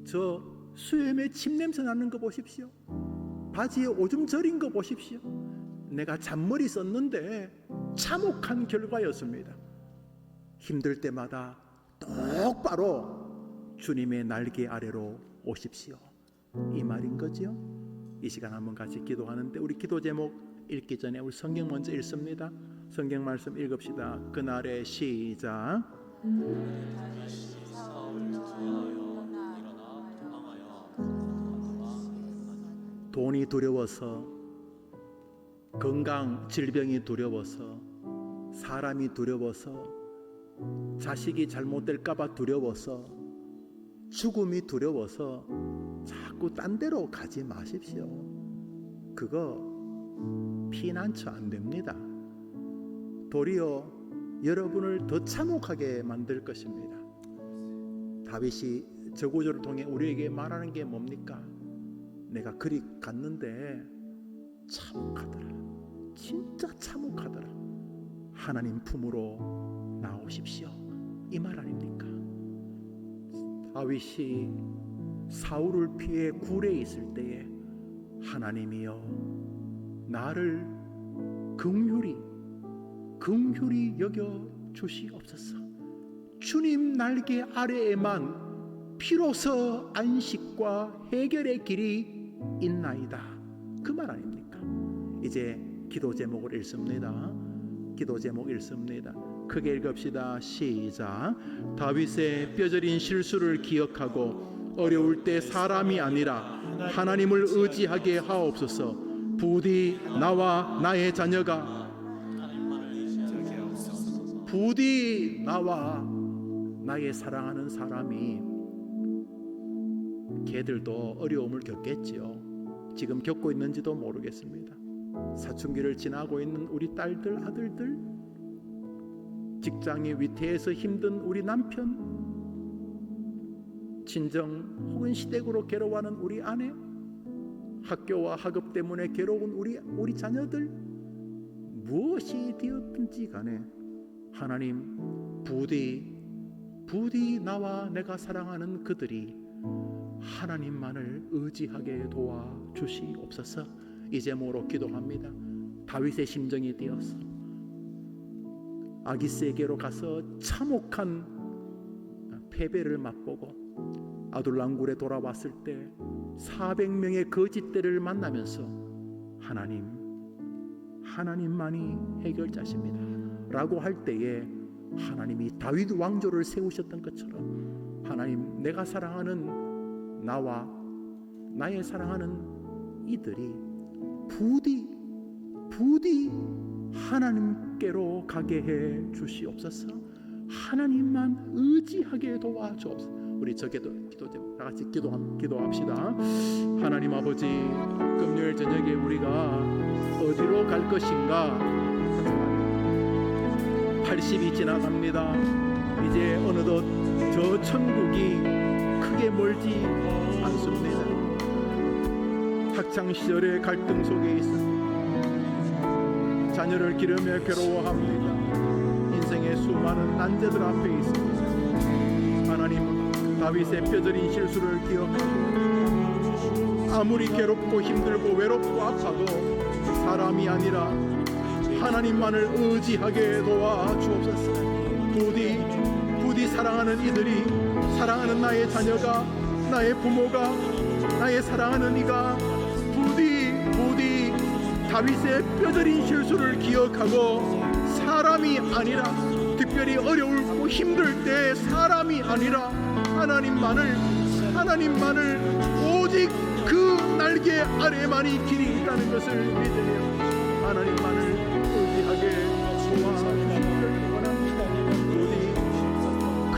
저 수염에 침 냄새 나는 거 보십시오. 바지에 오줌 절인 거 보십시오. 내가 잔머리 썼는데 참혹한 결과였습니다. 힘들 때마다 똑바로 주님의 날개 아래로 오십시오. 이 말인 거죠. 이 시간 한번 같이 기도하는데 우리 기도 제목 읽기 전에 우리 성경 먼저 읽습니다. 성경 말씀 읽읍시다. 그날의 시작. 돈이 두려워서, 건강 질병이 두려워서, 사람이 두려워서, 자식이 잘못될까봐 두려워서, 죽음이 두려워서 자꾸 딴 데로 가지 마십시오. 그거 피난처 안 됩니다. 도리어 여러분을 더 참혹하게 만들 것입니다. 다윗이 저 구절을 통해 우리에게 말하는 게 뭡니까? 내가 그리 갔는데 참혹하더라. 진짜 참혹하더라. 하나님 품으로 나오십시오. 이 말 아닙니까? 다윗이 사울을 피해 굴에 있을 때에 하나님이여 나를 긍휼히 여겨 주시옵소서. 주님 날개 아래에만 비로소 안식과 해결의 길이 있나이다. 그 말 아닙니까? 이제 기도 제목을 읽습니다. 기도 제목 읽습니다. 크게 읽읍시다. 시작. 다윗의 뼈저린 실수를 기억하고 어려울 때 사람이 아니라 하나님을 의지하게 하옵소서. 부디 나와 나의 자녀가 부디 나와 나의 사랑하는 사람이 걔들도 어려움을 겪겠지요. 지금 겪고 있는지도 모르겠습니다. 사춘기를 지나고 있는 우리 딸들, 아들들, 직장의 위태해서 힘든 우리 남편, 친정 혹은 시댁으로 괴로워하는 우리 아내, 학교와 학업 때문에 괴로운 우리 자녀들, 무엇이 되었든지 간에 하나님 부디 나와 내가 사랑하는 그들이 하나님만을 의지하게 도와주시옵소서. 이 제목으로 기도합니다. 다윗의 심정이 되어서 아기스에게로 가서 참혹한 패배를 맛보고 아둘람굴에 돌아왔을 때 400명의 거짓들을 만나면서 하나님만이 해결자십니다 라고 할 때에 하나님이 다윗 왕조를 세우셨던 것처럼 하나님, 내가 사랑하는 나와 나의 사랑하는 이들이 부디 하나님께로 가게 해 주시옵소서. 하나님만 의지하게 도와주옵소서. 우리 저 기도 다 같이 기도합시다. 하나님 아버지, 금요일 저녁에 우리가 어디로 갈 것인가? 80이 지나갑니다. 이제 어느덧 저 천국이 크게 멀지 않습니다. 학창 시절의 갈등 속에 있습니다. 자녀를 기르며 괴로워합니다. 인생의 수많은 난제들 앞에 있습니다. 하나님은 다윗의 뼈저린 실수를 기억하고 아무리 괴롭고 힘들고 외롭고 아파도 사람이 아니라 하나님만을 의지하게 도와주옵소서. 부디 사랑하는 이들이, 사랑하는 나의 자녀가, 나의 부모가, 나의 사랑하는 이가 부디 다윗의 뼈저린 실수를 기억하고 사람이 아니라, 특별히 어려울고 힘들 때 사람이 아니라 하나님만을 오직 그 날개 아래만이 길이 있다는 것을 믿으며 하나님만을 의지하게 도와주시기를 원합니다. 부디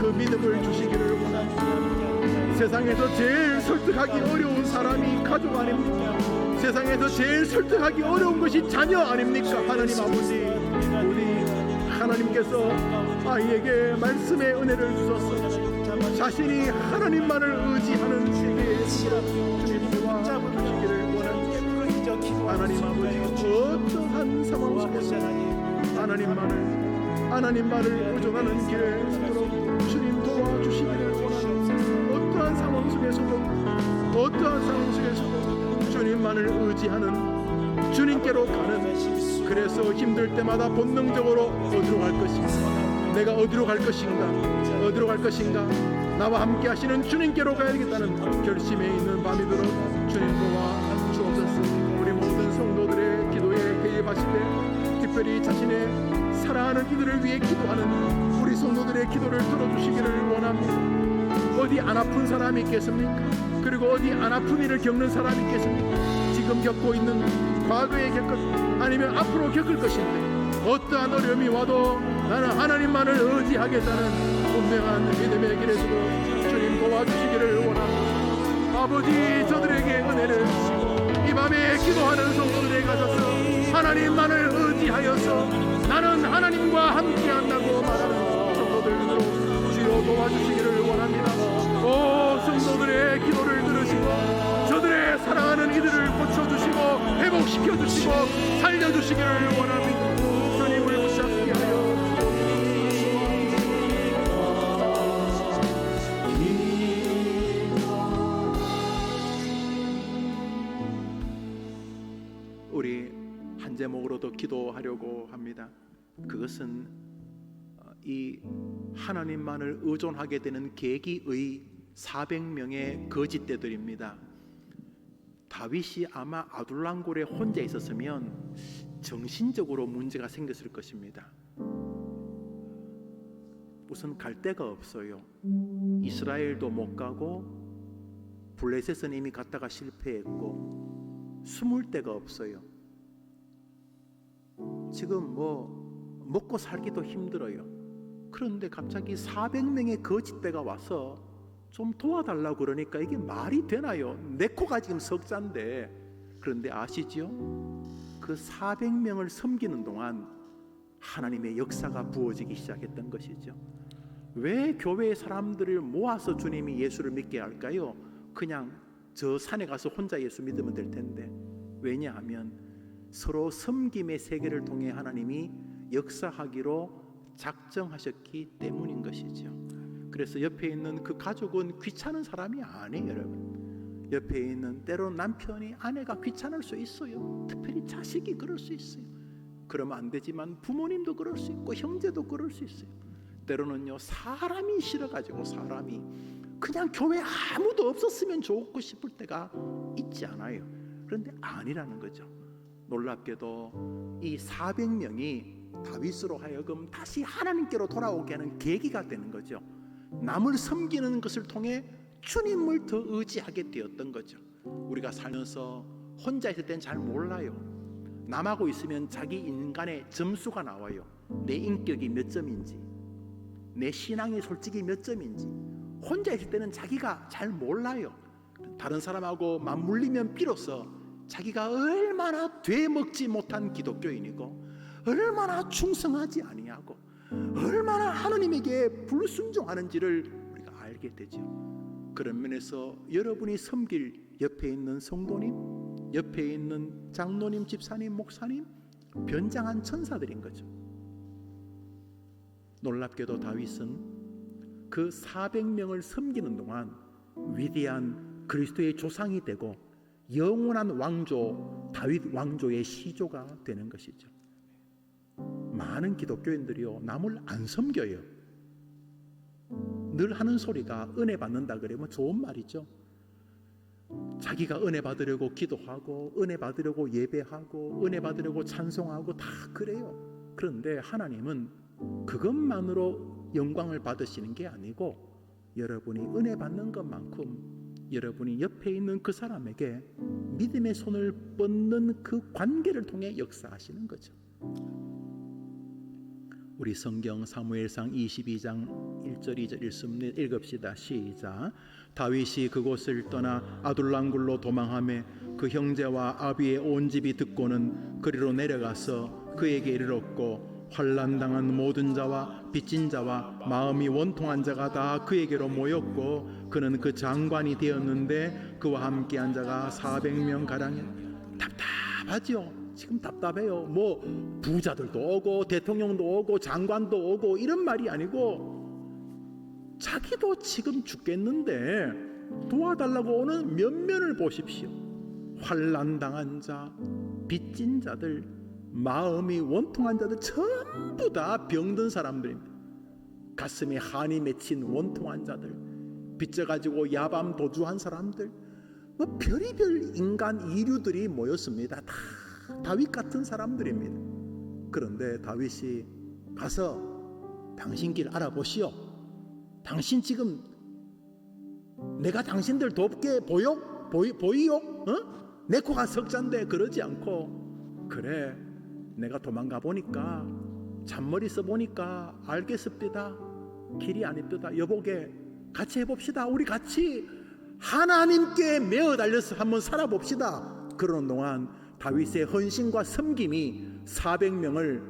그 믿음을 주시기를 원합니다. 세상에서 제일 설득하기 어려운 사람이 가족 아닙니까? 세상에서 제일 설득하기 어려운 것이 자녀 아닙니까? 하나님 아버지, 우리 하나님께서 아이에게 말씀의 은혜를 주셔서 자신이 하나님만을 의지하는 세계에 주님 도와주시기를 원합니다. 하나님 아버지, 어떠한 상황 속에서 하나님만을 의존하는 길에 서도록 주님 도와주시기를 원합니다. 어떠한 상황 속에서도 주님만을 의지하는, 주님께로 가는, 그래서 힘들 때마다 본능적으로 어디로 갈 것인가, 내가 어디로 갈 것인가, 나와 함께 하시는 주님께로 가야겠다는 결심에 있는 밤이 들어 주님 도와 주옵소서. 우리 모든 성도들의 기도에 개입하실 때 특별히 자신의 사랑하는 이들을 위해 기도하는 우리 성도들의 기도를 들어주시기를 원합니다. 어디 안 아픈 사람이 있겠습니까? 그리고 어디 안 아픈 일을 겪는 사람이 있겠습니까? 지금 겪고 있는, 과거에 겪은, 아니면 앞으로 겪을 것인데 어떠한 어려움이 와도 나는 하나님만을 의지하겠다는 분명한 믿음의 길에서도 주님 도와주시기를 원합니다. 아버지, 저들에게 은혜를 주시고 이 밤에 기도하는 성도들에게 가셔서 하나님만을 의지하여서 나는 하나님과 함께한다고 말하는 성도들로 주여 도와주시기를 원합니다. 오, 성도들의 기도를 들으시고 저들의 사랑하는 이들을 고쳐주시고 회복시켜주시고 살려주시기를 원합니다. 주님을 붙잡게 하여 우리 한 제목으로도 기도하려고 합니다. 그것은 이 하나님만을 의존하게 되는 계기의 400명의 거짓대들입니다. 다윗이 아마 아둘람골에 혼자 있었으면 정신적으로 문제가 생겼을 것입니다. 우선 갈 데가 없어요. 이스라엘도 못 가고 블레셋은 이미 갔다가 실패했고 숨을 데가 없어요. 지금 먹고 살기도 힘들어요. 그런데 갑자기 400명의 거짓대가 와서 좀 도와달라고 그러니까 이게 말이 되나요? 내 코가 지금 석잔데. 그런데 아시죠? 그 400명을 섬기는 동안 하나님의 역사가 부어지기 시작했던 것이죠. 왜 교회의 사람들을 모아서 주님이 예수를 믿게 할까요? 그냥 저 산에 가서 혼자 예수 믿으면 될 텐데. 왜냐하면 서로 섬김의 세계를 통해 하나님이 역사하기로 작정하셨기 때문인 것이죠. 그래서 옆에 있는 그 가족은 귀찮은 사람이 아니에요, 여러분. 옆에 있는 때로는 남편이 아내가 귀찮을 수 있어요. 특별히 자식이 그럴 수 있어요. 그러면 안 되지만 부모님도 그럴 수 있고 형제도 그럴 수 있어요. 때로는요, 사람이 싫어가지고 사람이 그냥 교회 아무도 없었으면 좋고 싶을 때가 있지 않아요. 그런데 아니라는 거죠. 놀랍게도 이 400명이 다윗으로 하여금 다시 하나님께로 돌아오게 하는 계기가 되는 거죠. 남을 섬기는 것을 통해 주님을 더 의지하게 되었던 거죠. 우리가 살면서 혼자 있을 땐 잘 몰라요. 남하고 있으면 자기 인간의 점수가 나와요. 내 인격이 몇 점인지, 내 신앙이 솔직히 몇 점인지. 혼자 있을 때는 자기가 잘 몰라요. 다른 사람하고 맞물리면 비로소 자기가 얼마나 되먹지 못한 기독교인이고 얼마나 충성하지 아니하고 얼마나 하나님에게 불순종하는지를 우리가 알게 되죠. 그런 면에서 여러분이 섬길 옆에 있는 성도님, 옆에 있는 장로님, 집사님, 목사님 변장한 천사들인 거죠. 놀랍게도 다윗은 그 400명을 섬기는 동안 위대한 그리스도의 조상이 되고 영원한 왕조, 다윗 왕조의 시조가 되는 것이죠. 많은 기독교인들이요, 남을 안 섬겨요. 늘 하는 소리가 은혜 받는다 그러면 좋은 말이죠. 자기가 은혜 받으려고 기도하고 은혜 받으려고 예배하고 은혜 받으려고 찬송하고 다 그래요. 그런데 하나님은 그것만으로 영광을 받으시는 게 아니고 여러분이 은혜 받는 것만큼 여러분이 옆에 있는 그 사람에게 믿음의 손을 뻗는 그 관계를 통해 역사하시는 거죠. 우리 성경 사무엘상 22장 1절 2절 읽읍시다. 시작. 다윗이 그곳을 떠나 아둘람굴로 도망하며 그 형제와 아비의 온 집이 듣고는 그리로 내려가서 그에게 이르렀고 환난당한 모든 자와 빚진 자와 마음이 원통한 자가 다 그에게로 모였고 그는 그 장관이 되었는데 그와 함께한 자가 400명 가량이라. 답답하죠. 지금 답답해요. 뭐 부자들도 오고 대통령도 오고 장관도 오고 이런 말이 아니고 자기도 지금 죽겠는데 도와달라고 오는 면면을 보십시오. 환난당한 자, 빚진 자들, 마음이 원통한 자들 전부 다 병든 사람들입니다. 가슴에 한이 맺힌 원통한 자들, 빚져가지고 야밤 도주한 사람들, 뭐 별의별 인간 이류들이 모였습니다. 다 다윗 같은 사람들입니다. 그런데 다윗이 가서 당신 길 알아보시오. 당신 지금 내가 당신들 돕게 보이요? 내 코가 석잔데 그러지 않고 그래 내가 도망가 보니까 잔머리 써보니까 알겠습니다. 길이 아닙니다. 여보게 같이 해봅시다. 우리 같이 하나님께 매어 달려서 한번 살아봅시다. 그러는 동안 다윗의 헌신과 섬김이 400명을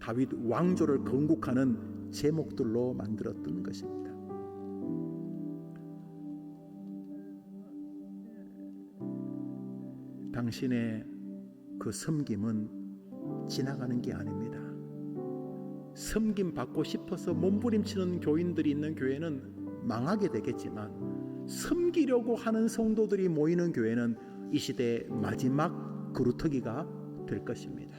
다윗 왕조를 건국하는 제목들로 만들었던 것입니다. 당신의 그 섬김은 지나가는 게 아닙니다. 섬김 받고 싶어서 몸부림치는 교인들이 있는 교회는 망하게 되겠지만 섬기려고 하는 성도들이 모이는 교회는 이 시대의 마지막 그루터기가 될 것입니다.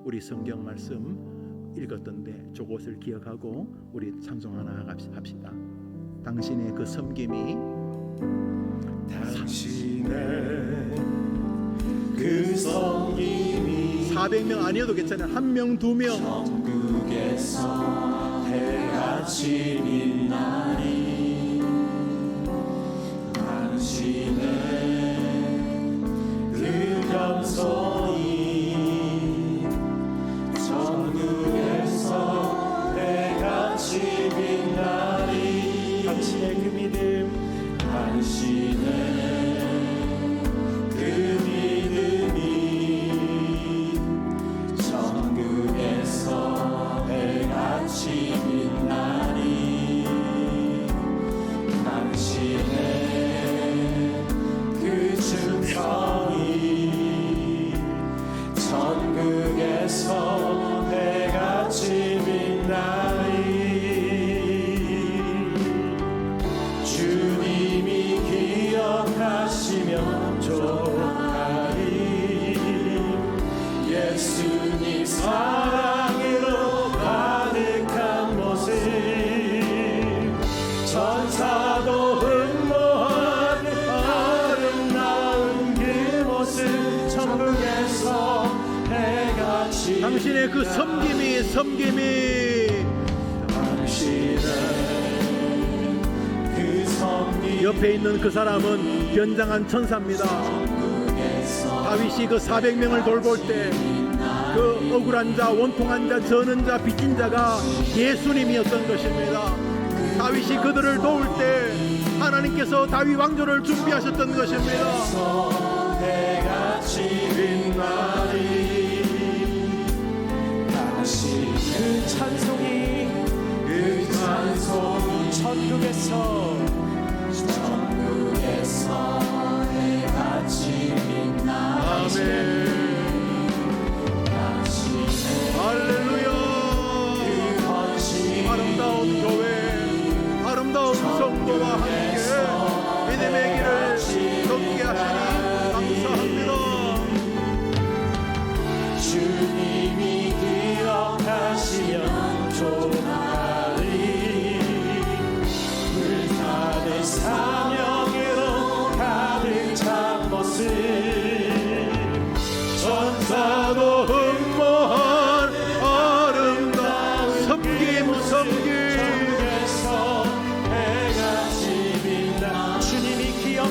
우리 성경 말씀 읽었던데 저것을 기억하고 우리 찬송 하나 합시다. 당신의 그 섬김이 당신의 그 섬김이 400명 아니어도 괜찮아요. 1명, 2명 천국에서 해같이 빛나리. 당신의 그 겸손이 천국에서 해같이 빛나리. 당신의 그 믿음, 당신의 그 믿음이 천국에서 해같이 빛나리. 당신의 그 충성이 천국에서 해같이 빛나리. 주님이 기억하시면 좋아하리. 예수님 사랑으로 가득한 모습, 천사도 흠모하는 아름다운 그 모습, 천국에서 해같이 당신의 그 섬김이 당신의 그 섬김 옆에 있는 그 사람은 변장한 천사입니다. 다윗이 그 400명을 돌볼 때 그 억울한 자, 원통한 자, 저는 자, 빚진 자가 예수님이었던 것입니다. 다윗이 그들을 도울 때 하나님께서 다윗 왕조를 준비하셨던 것입니다. 해같이 빛나리. 당신 그 찬송이 천국에서 해같이 빛나리. 아멘. 할렐루야. 아름다운 교회, 아름다운 성도와 함께 믿음의 길을 걷게 하시니 감사합니다. 주님이 기억하시면 좋아하리. 불타는 사명으로 가득 찬 모습, 천사도 흠모한 아름다운 섬김 천국에서 해같이 빛나. 주님이 기억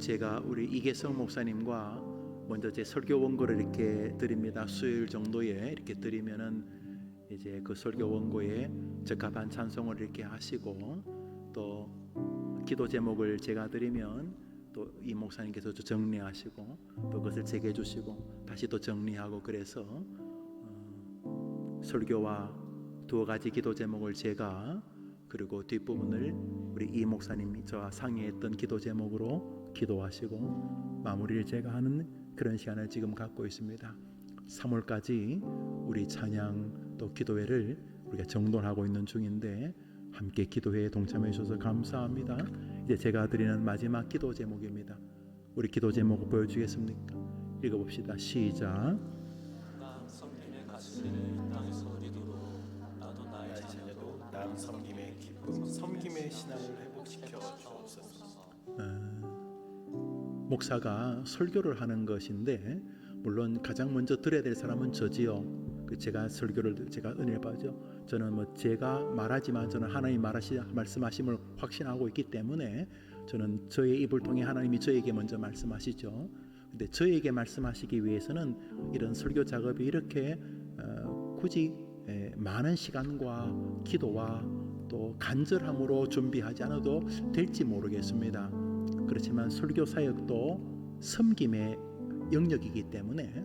제가 우리 이계성 목사님과 먼저 제 설교 원고를 이렇게 드립니다. 수요일 정도에 이렇게 드리면은 이제 그 설교 원고에 적합한 찬송을 이렇게 하시고, 또 기도 제목을 제가 드리면 또 이 목사님께서 정리하시고 또 그것을 제게 주시고 다시 또 정리하고, 그래서 설교와 두 가지 기도 제목을 제가, 그리고 뒷부분을 우리 이 목사님이 저와 상의했던 기도 제목으로 기도하시고 마무리를 제가 하는 그런 시간을 지금 갖고 있습니다. 3월까지 우리 찬양 또 기도회를 우리가 정돈하고 있는 중인데 함께 기도회에 동참해 주셔서 감사합니다. 이제 제가 드리는 마지막 기도 제목입니다. 우리 기도 제목 보여주겠습니까? 읽어봅시다. 시작. 나 섬김의 가치를 땅에서 누리도록 나도 나의 자녀도 남 섬김의 기쁨 섬김의 신앙을 회복시켜 주옵소서. 목사가 설교를 하는 것인데 물론 가장 먼저 들어야 될 사람은 저지요. 제가 설교를 제가 은혜를 받죠. 저는 뭐 제가 말하지만 저는 하나님 말씀하심을 확신하고 있기 때문에 저는 저의 입을 통해 하나님이 저에게 먼저 말씀하시죠. 근데 저에게 말씀하시기 위해서는 이런 설교 작업이 이렇게 굳이 많은 시간과 기도와 또 간절함으로 준비하지 않아도 될지 모르겠습니다. 그렇지만 설교 사역도 섬김의 영역이기 때문에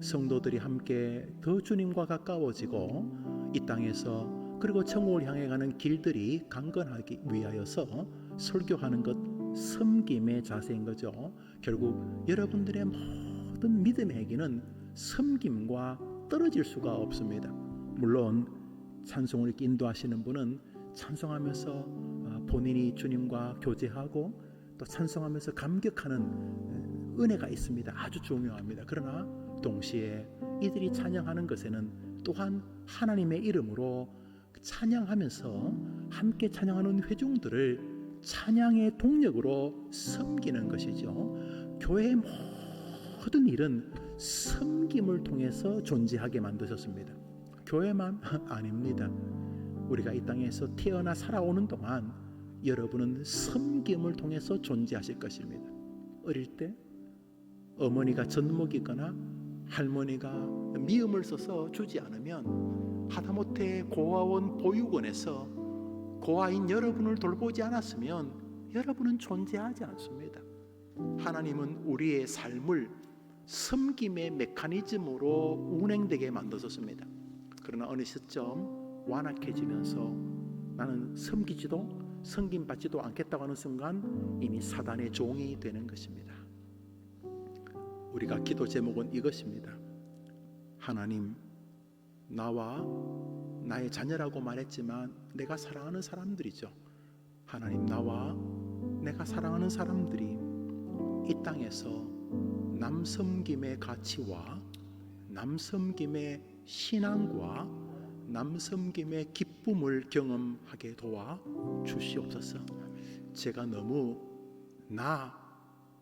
성도들이 함께 더 주님과 가까워지고 이 땅에서 그리고 천국을 향해 가는 길들이 강건하기 위하여서 설교하는 것 섬김의 자세인 거죠. 결국 여러분들의 모든 믿음의 행위는 섬김과 떨어질 수가 없습니다. 물론 찬송을 이렇게 인도하시는 분은 찬송하면서 본인이 주님과 교제하고 또 찬송하면서 감격하는 은혜가 있습니다. 아주 중요합니다. 그러나 동시에 이들이 찬양하는 것에는 또한 하나님의 이름으로 찬양하면서 함께 찬양하는 회중들을 찬양의 동력으로 섬기는 것이죠. 교회의 모든 일은 섬김을 통해서 존재하게 만드셨습니다. 교회만 아닙니다. 우리가 이 땅에서 태어나 살아오는 동안 여러분은 섬김을 통해서 존재하실 것입니다. 어릴 때 어머니가 젖 먹이거나 할머니가 미음을 써서 주지 않으면 하다못해 고아원 보육원에서 고아인 여러분을 돌보지 않았으면 여러분은 존재하지 않습니다. 하나님은 우리의 삶을 섬김의 메커니즘으로 운행되게 만드셨습니다. 그러나 어느 시점 완악해지면서 나는 섬김받지도 않겠다고 하는 순간 이미 사단의 종이 되는 것입니다. 우리가 기도 제목은 이것입니다. 하나님, 나와 나의 자녀라고 말했지만 내가 사랑하는 사람들이죠. 하나님, 나와 내가 사랑하는 사람들이 이 땅에서 남섬김의 가치와 남섬김의 신앙과 남섬김의 기쁨을 경험하게 도와 주시옵소서. 제가 너무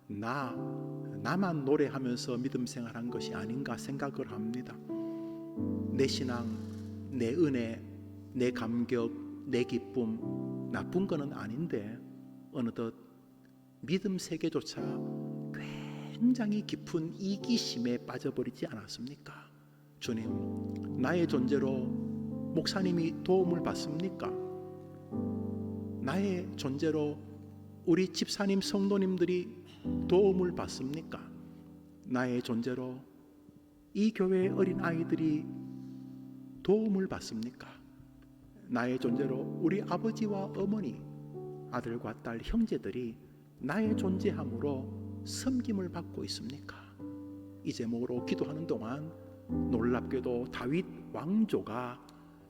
나만 노래하면서 믿음 생활한 것이 아닌가 생각을 합니다. 내 신앙, 내 은혜, 내 감격, 내 기쁨 나쁜 거는 아닌데 어느덧 믿음 세계조차 굉장히 깊은 이기심에 빠져버리지 않았습니까? 주님, 나의 존재로 목사님이 도움을 받습니까? 나의 존재로 우리 집사님 성도님들이 도움을 받습니까? 나의 존재로 이 교회의 어린 아이들이 도움을 받습니까? 나의 존재로 우리 아버지와 어머니, 아들과 딸, 형제들이 나의 존재함으로 섬김을 받고 있습니까? 이 제목으로 기도하는 동안 놀랍게도 다윗 왕조가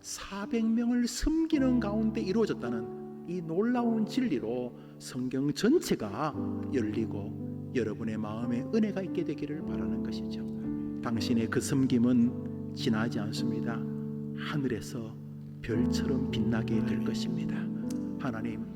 400명을 섬기는 가운데 이루어졌다는 이 놀라운 진리로 성경 전체가 열리고 여러분의 마음에 은혜가 있게 되기를 바라는 것이죠. 당신의 그 섬김은 지나지 않습니다. 하늘에서 별처럼 빛나게 될 것입니다. 하나님,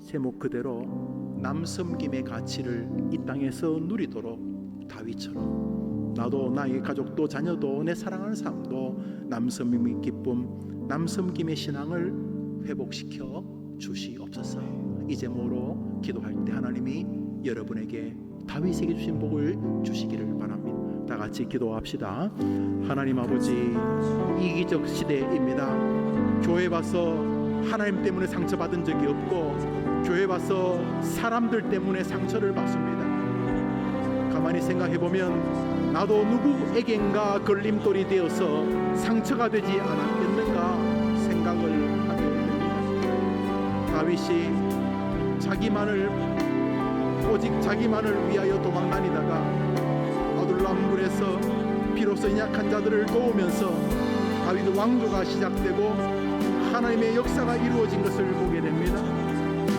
제목 그대로 남섬김의 가치를 이 땅에서 누리도록 다윗처럼 나도 나의 가족도 자녀도 내 사랑하는 사람도 남섬김의 기쁨, 남섬김의 신앙을 회복시켜 주시옵소서. 이 제목으로 기도할 때 하나님이 여러분에게 다윗에게 주신 복을 주시기를 바랍니다. 다 같이 기도합시다. 하나님 아버지, 이기적 시대입니다. 교회 와서 하나님 때문에 상처받은 적이 없고 교회 와서 사람들 때문에 상처를 받습니다. 가만히 생각해보면 나도 누구에겐가 걸림돌이 되어서 상처가 되지 않았겠는가 생각을 하게 됩니다. 다윗이 오직 자기만을 위하여 도망다니다가 아둘람굴에서 비로소 연약한 자들을 도우면서 다윗 왕조가 시작되고 하나님의 역사가 이루어진 것을 보게 됩니다.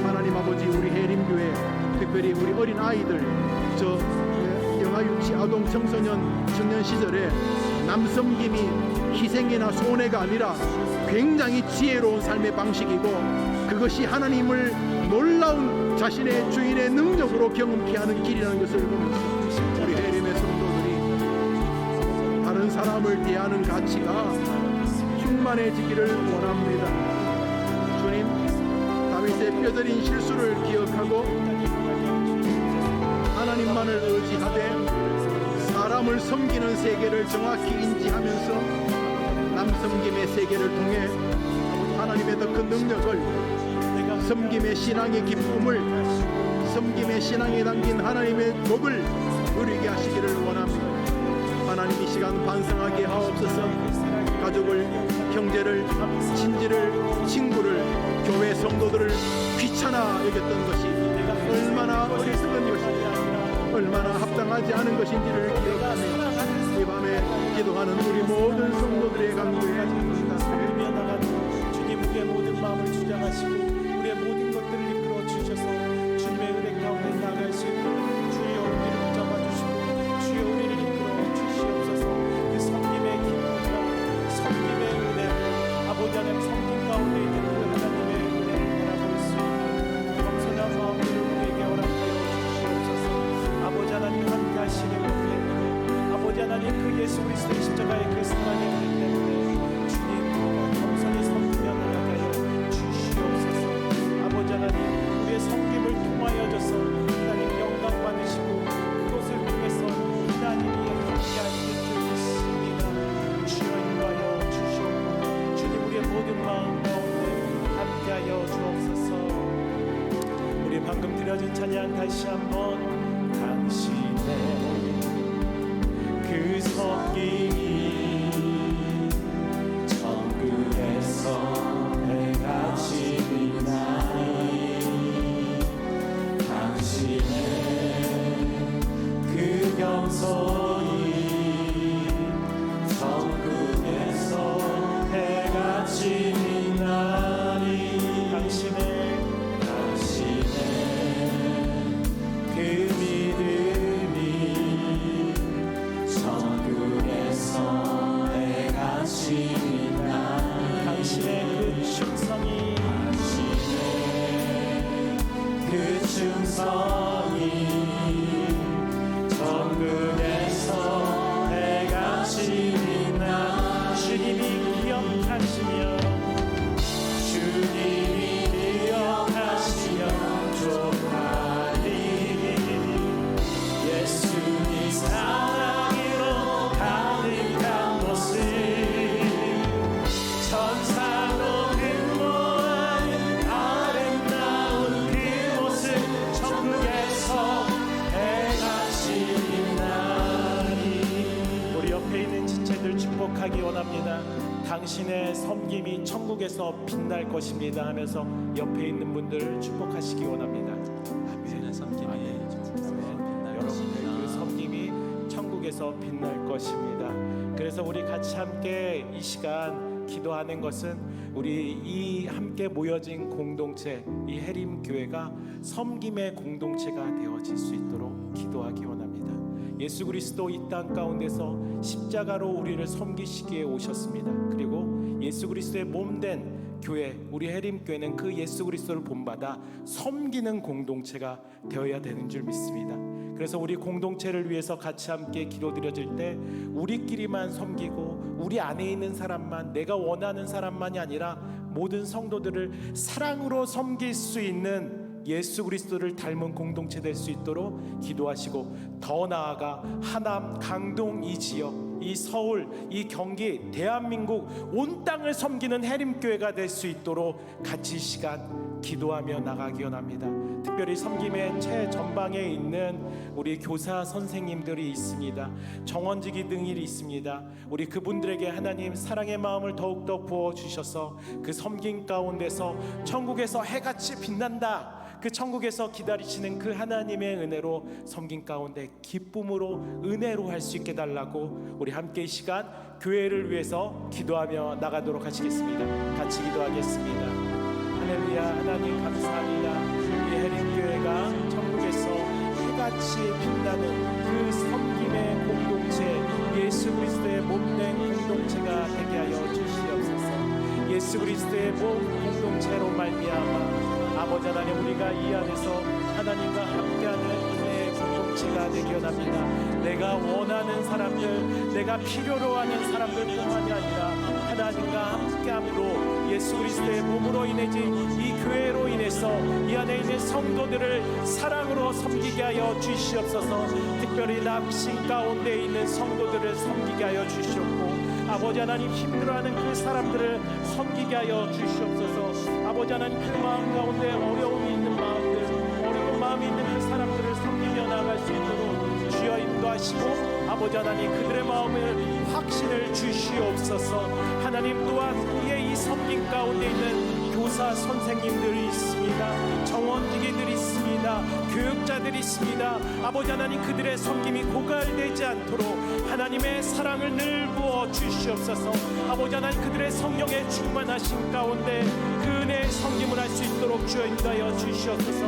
하나님 아버지, 우리 해림교회 특별히 우리 어린 아이들, 저 영아 육시 아동 청소년 청년 시절에 남섬김이 희생이나 손해가 아니라 굉장히 지혜로운 삶의 방식이고 그것이 하나님을 놀라운 자신의 주인의 능력으로 경험케 하는 길이라는 것을 보면서 우리 해림의 성도들이 다른 사람을 대하는 가치가 충만해지기를 원합니다. 주님, 다윗의 뼈저린 실수를 기억하고 하나님만을 의지하되 사람을 섬기는 세계를 정확히 인지하면서 남섬김의 세계를 통해 하나님의 더 큰 능력을, 섬김의 신앙의 기쁨을, 섬김의 신앙에 담긴 하나님의 복을 누리게 하시기를 원합니다. 하나님, 이 시간 반성하게 하옵소서. 가족을, 형제를, 친지를, 친구를, 교회 성도들을 귀찮아 여겼던 것이 얼마나 어리석은 것인지, 얼마나 합당하지 않은 것인지를 기억하며 이 밤에 기도하는 우리 모든 성도들의 간구에 감사합니다. 주님, 우리의 모든 마음을 주장하시고 우리의 모든 것들을 이끌어 주셔서 주님의 은혜 가운데 나아갈 수 있도록 주여 우리를 붙잡아주시고 주여 우리를 이끌어 주시옵소서. 그 섬김의 기쁨과 섬김의 은혜를 아버지 하나님 섬김 가운데 있는 그 하나님의 은혜를 바라볼 수 있는 겸손한 마음으로 우리에게 허락하여 주시옵소서. 아버지 하나님 함께 하시는 은혜, 아버지 하나님 그 예수 그리스도의 십자가의 그 사랑의 은혜 때문에 주님 겸손히 섬기며 나아가여 주시옵소서. 아버지 하나님, 우리의 섬김을 통하여져서 하나님 영광 받으시고 그것을 통해서 하나님이 함께 하시는 줄 믿습니다. 주여 인도하여 주시옵고 주님, 우리의 모든 마음 가운데 함께하여 주옵소서. 우리 방금 드려진 찬양 다시 한번, 당신의 그 섬김이 천국에서 해같이 빛나니 당신의 그 겸손이 천국에서 해같이 빛나니 당신의 그 믿음이 천국에서 해같이 빛나니 당신의 그 충성이 천국에서 해같이 빛나 주님이 기억하시며 족하리 예수님 사랑으로 가득한 곳을 천사도 근모하는 아름다운 그곳을 천국에서 해같이 빛나니. 우리 옆에 있는 지체들 축복하기 원합니다. 당신의 섬김이 천국에서 빛날 것입니다 하면서 옆에 있는 분들 축복하시기 원합니다. 당신의 섬김이 빛날 여러분의 그 섬김이 천국에서 빛날 것입니다. 그래서 우리 같이 함께 이 시간 기도하는 것은 우리 이 함께 모여진 공동체, 이 해림교회가 섬김의 공동체가 되어질 수 있도록 기도하기 원합니다. 예수 그리스도 이 땅 가운데서 십자가로 우리를 섬기시기에 오셨습니다. 그리고 예수 그리스도의 몸된 교회, 우리 해림교회는 그 예수 그리스도를 본받아 섬기는 공동체가 되어야 되는 줄 믿습니다. 그래서 우리 공동체를 위해서 같이 함께 기도드려질 때 우리끼리만 섬기고 우리 안에 있는 사람만, 내가 원하는 사람만이 아니라 모든 성도들을 사랑으로 섬길 수 있는 예수 그리스도를 닮은 공동체 될 수 있도록 기도하시고, 더 나아가 하남, 강동 이 지역, 이 서울, 이 경기, 대한민국 온 땅을 섬기는 해림교회가 될 수 있도록 같이 시간 기도하며 나가기 원합니다. 특별히 섬김의 최전방에 있는 우리 교사 선생님들이 있습니다. 정원직이 등이 있습니다. 우리 그분들에게 하나님 사랑의 마음을 더욱더 부어주셔서 그 섬김 가운데서 천국에서 해같이 빛난다, 그 천국에서 기다리시는 그 하나님의 은혜로 섬김 가운데 기쁨으로 은혜로 할 수 있게 달라고 우리 함께 이 시간 교회를 위해서 기도하며 나가도록 하시겠습니다. 같이 기도하겠습니다. 할렐루야. 하나님 감사합니다. 우리 해림교회가 천국에서 해같이 빛나는 그 섬김의 공동체, 예수 그리스도의 몸된 공동체가 되게 하여 주시옵소서. 예수 그리스도의 몸 공동체로 말미암아 아버지 하나님, 우리가 이 안에서 하나님과 함께하는 은혜의 공동체가 되기 원합니다. 내가 원하는 사람들, 내가 필요로 하는 사람들뿐만이 아니라 하나님과 함께함으로 예수 그리스도의 몸으로 인해지 이 교회로 인해서 이 안에 있는 성도들을 사랑으로 섬기게 하여 주시옵소서. 특별히 낙심 가운데 있는 성도들을 섬기게 하여 주시옵고, 아버지 하나님 힘들어하는 그 사람들을 섬기게 하여 주시옵소서. 아버지 하나님 그 마음 가운데 어려움이 있는 마음들, 어려운 마음이 있는 그 사람들을 섬기며 나아갈 수 있도록 주여 인도하시고, 아버지 하나님 그들의 마음을 확신을 주시옵소서. 하나님 또한 우리의 이 섬김 가운데 있는 교사 선생님들이 있습니다. 정원직이들이 있습니다. 교육자들이 있습니다. 아버지 하나님 그들의 섬김이 고갈되지 않도록 하나님의 사랑을 늘 부어 주시옵소서. 아버지 하나님 그들의 성령의 충만하신 가운데 그 은혜의 섬김을 할 수 있도록 주여 인도하여 주시옵소서.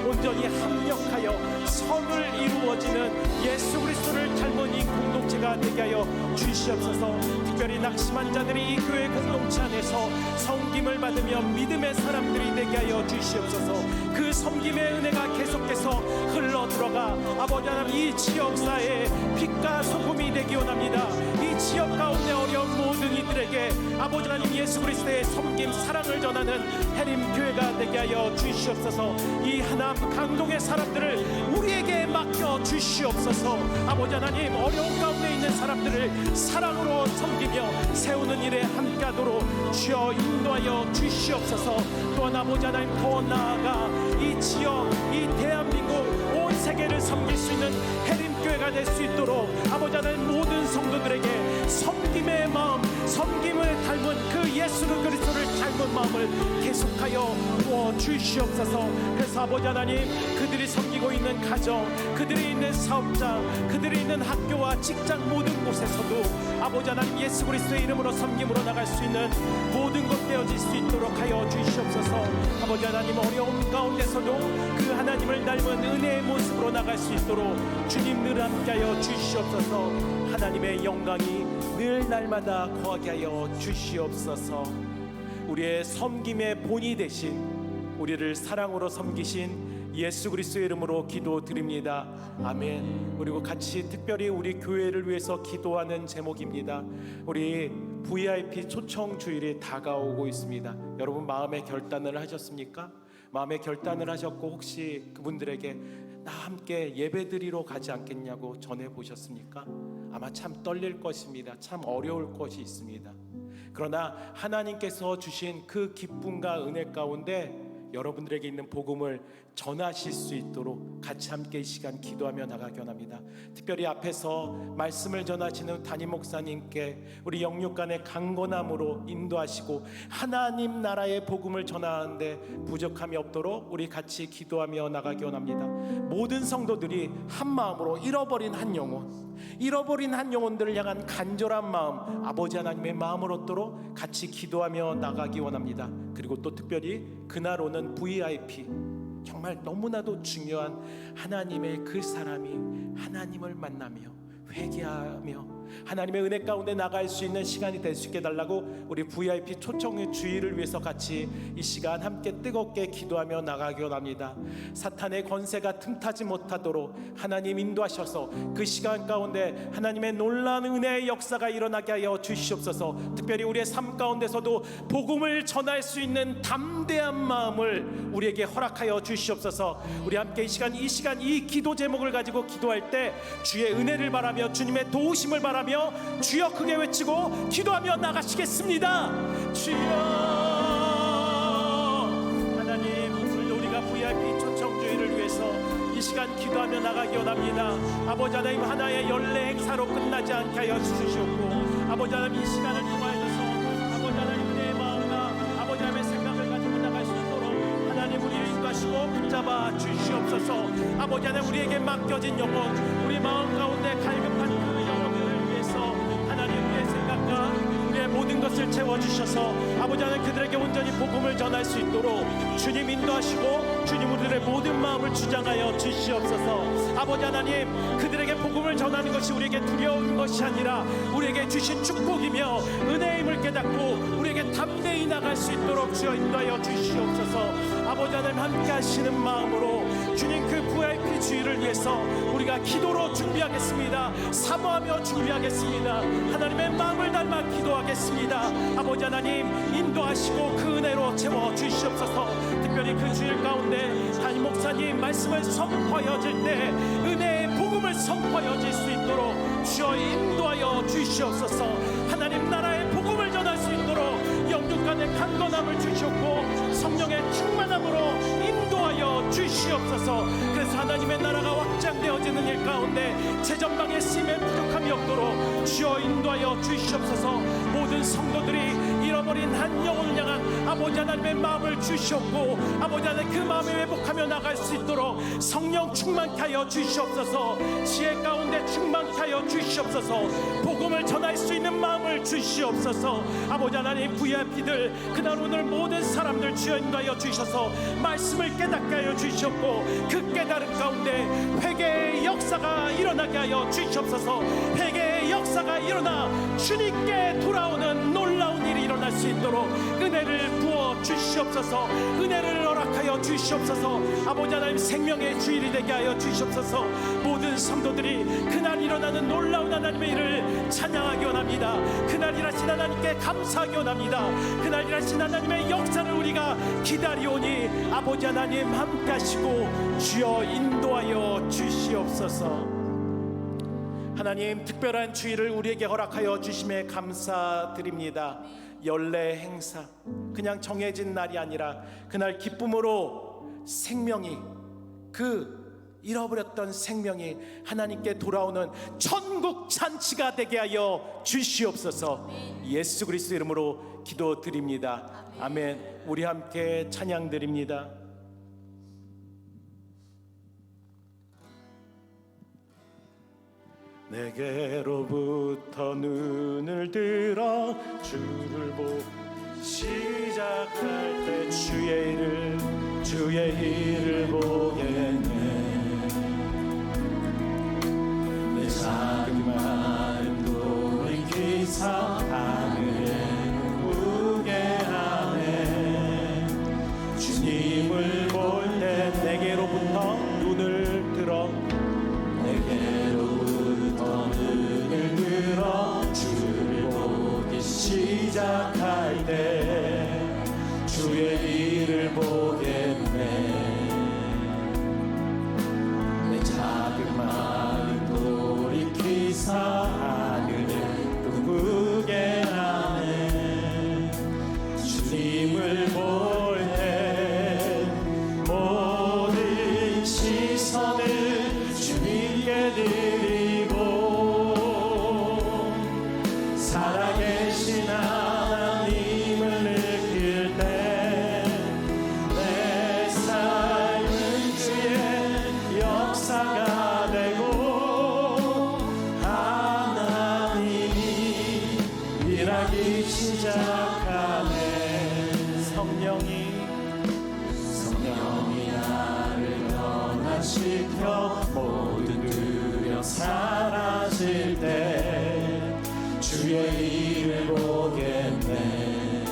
온전히 합력하여 선을 이루어지는 예수 그리스도를 닮은 이 공동체가 되게 하여 주시옵소서. 특별히 낙심한 자들이 이 교회 공동체 안에서 섬김을 받으며 믿음의 사람들이 되게 하여 주시옵소서. 그 섬김의 은혜가 계속해서 흘러 들어가 아버지 하나님 이 지역사회에 빛과 소금이 되기 원합니다. 이 지역 가운데 어려운 모든 이들에게 아버지 하나님 예수 그리스도의 섬김 사랑을 전하는 해림교회가 되게 하여 주시옵소서. 이 하남 강동의 사람들을 우리에게 맡겨 주시옵소서. 아버지 하나님 어려운 가운데 있는 사람들을 사랑으로 섬기며 세우는 일에 함께하도록 주여 인도하여 주시옵소서. 또한 아버지 하나님 더 나아가 이 지역, 이 대한민국 온 세계를 섬길 수 있는 해림교회가 될 수 있도록 아버지 하나님 모든 성도들에게 섬김의 마음, 섬김을 닮은 그 예수 그리스도를 닮은 마음을 계속하여 부어 주시옵소서. 그래서 아버지 하나님 그들이 섬기고 있는 가정, 그들이 있는 사업장, 그들이 있는 학교와 직장 모든 곳에서도 아버지 하나님 예수 그리스도의 이름으로 섬김으로 나갈 수 있는 모든 것 되어질 수 있도록 하여 주시옵소서. 아버지 하나님 어려움 가운데서도 그 하나님을 닮은 은혜의 모습으로 나갈 수 있도록 주님 늘 함께하여 주시옵소서. 하나님의 영광이 늘 날마다 거하게 하여 주시옵소서. 우리의 섬김의 본이 되신 우리를 사랑으로 섬기신 예수 그리스도의 이름으로 기도드립니다. 아멘. 그리고 같이 특별히 우리 교회를 위해서 기도하는 제목입니다. 우리 VIP 초청 주일이 다가오고 있습니다. 여러분 마음의 결단을 하셨습니까? 마음의 결단을 하셨고 혹시 그분들에게 나 함께 예배드리러 가지 않겠냐고 전해보셨습니까? 아마 참 떨릴 것입니다. 참 어려울 것이 있습니다. 그러나 하나님께서 주신 그 기쁨과 은혜 가운데 여러분들에게 있는 복음을 전하실 수 있도록 같이 함께 이 시간 기도하며 나가기 원합니다. 특별히 앞에서 말씀을 전하시는 담임 목사님께 우리 영육간의 강건함으로 인도하시고 하나님 나라의 복음을 전하는데 부족함이 없도록 우리 같이 기도하며 나가기 원합니다. 모든 성도들이 한 마음으로 잃어버린 한 영혼들을 향한 간절한 마음, 아버지 하나님의 마음을 얻도록 같이 기도하며 나가기 원합니다. 그리고 또 특별히 그날 오는 VIP, 정말 너무나도 중요한 하나님의 그 사람이 하나님을 만나며 회개하며 하나님의 은혜 가운데 나갈 수 있는 시간이 될 수 있게 달라고 우리 VIP 초청의 주의를 위해서 같이 이 시간 함께 뜨겁게 기도하며 나가기 원합니다. 사탄의 권세가 틈타지 못하도록 하나님 인도하셔서 그 시간 가운데 하나님의 놀라운 은혜의 역사가 일어나게 하여 주시옵소서. 특별히 우리의 삶 가운데서도 복음을 전할 수 있는 담대한 마음을 우리에게 허락하여 주시옵소서. 우리 함께 이 시간 이 기도 제목을 가지고 기도할 때 주의 은혜를 바라며 주님의 도우심을 바라며 주여 크게 외치고 기도하며 나가시겠습니다. 주여. 하나님, 오늘도 우리가 VIP 초청주의를 위해서 이 시간 기도하며 나가기 원합니다. 아버지 하나님, 하나의 연례 행사로 끝나지 않게 하여 주시옵고, 아버지 하나님 이 시간을 통하여서 아버지 하나님 은혜의 마음과 아버지 하나님의 생각을 가지고 나갈 수 있도록 하나님 우리를 인도하시고 붙잡아 주시옵소서. 아버지 하나님, 우리에게 맡겨진 영혼, 우리 마음 가운데 갈급한 그 영혼들을 위해서 하나님 우리의 생각과 우리의 모든 것을 채워주셔서 아버지 하나님 그들에게 온전히 복음을 전할 수 있도록 주님 인도하시고 주님 우리들의 모든 마음을 주장하여 주시옵소서. 아버지 하나님, 그들에게 복음을 전하는 것이 우리에게 두려운 것이 아니라 우리에게 주신 축복이며 은혜의 힘을 깨닫고 우리에게 담대히 나갈 수 있도록 주여 인도하여 주시옵소서. 아버지 하나님, 함께 하시는 마음으로 주님 그 VIP 주의를 위해서 우리가 기도로 준비하겠습니다. 사모하며 준비하겠습니다. 하나님의 마음을 닮아 기도하겠습니다. 아버지 하나님, 인도하시고 그 은혜로 채워 주시옵소서. 특별히 그 주일 가운데 담임 목사님 말씀을 선포하여질 때 은혜의 복음을 선포하여질 수 있도록 주여 인도하여 주시옵소서. 하나님 나라의 복음을 전할 수 있도록 영육 간의 강건함을 주셨고 성령의 충만함으로 인도하여 주시옵소서. 그래서 하나님의 나라가 확장되어지는 일 가운데 재전방의 쓰임에 부족함이 없도록 주여 인도하여 주시옵소서. 모든 성도들이 잃어버린 한 영혼을 향한 아버지 하나님의 마음을 주시옵고 아버지 하나님 그 마음을 회복하며 나갈 수 있도록 성령 충만케 하여 주시옵소서. 지혜 가운데 충만케 하여 주시옵소서. 복음을 전할 수 있는 마음을 주시옵소서. 아버지 하나님, VIP들 그날 오늘 모든 사람들 주여 인도하여 주셔서 말씀을 깨닫게 하여 주시옵고 그 깨달음 가운데 회개의 역사가 일어나게 하여 주시옵소서. 회개의 역사가 일어나 주님께 돌아오는 놀라운 일이 일어날 수 있도록 은혜를 부어 주시옵소서. 은혜를 허락하여 주시옵소서. 아버지 하나님, 생명의 주일이 되게 하여 주시옵소서. 모든 성도들이 그날 일어나는 놀라운 하나님의 일을 찬양하기 원합니다. 그날 일하신 하나님께 감사하기 원합니다. 그날 일하신 하나님의 역사를 우리가 기다리오니 아버지 하나님 함께 하시고 주여 인도하여 주시옵소서. 하나님, 특별한 주일을 우리에게 허락하여 주심에 감사드립니다. 연례 행사, 그냥 정해진 날이 아니라 그날 기쁨으로 생명이, 그 잃어버렸던 생명이 하나님께 돌아오는 천국 잔치가 되게 하여 주시옵소서. 예수 그리스도 이름으로 기도드립니다. 아멘. 우리 함께 찬양드립니다. 내게로부터 눈을 들어 주를 보기 시작할 때 주의 일을 보겠네. 내 작은 마음도 기사 하늘에 무게 하네. 주님을 볼 때 내게로부터 눈을 들어 주를 보기 시작할 때 주의 일을 보겠네. 주의 일을 보겠네.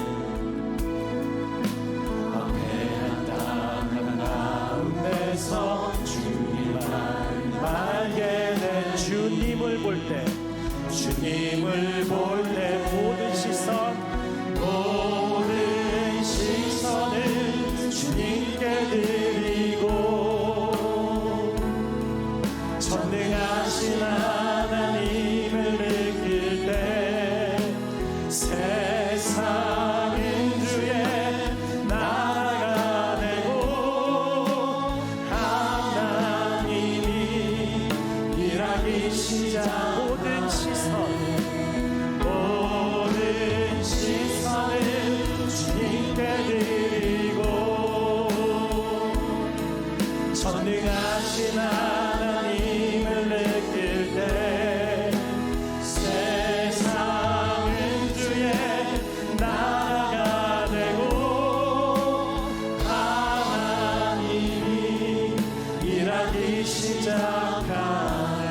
황폐한 땅 가운데서 주님만 알게 된 주님을 볼 때 주님을 볼 때 모든 시선을 주님께 드리고 전능하신 하나님을 느낄 때 세상은 주의 나라가 되고 하나님이 일하기 시작. 모든 시선을 주님께 드리고 전능하신 하나님을 느낄 때 세상은 주의 나라가 되고 하나님이 일하기 시작하네.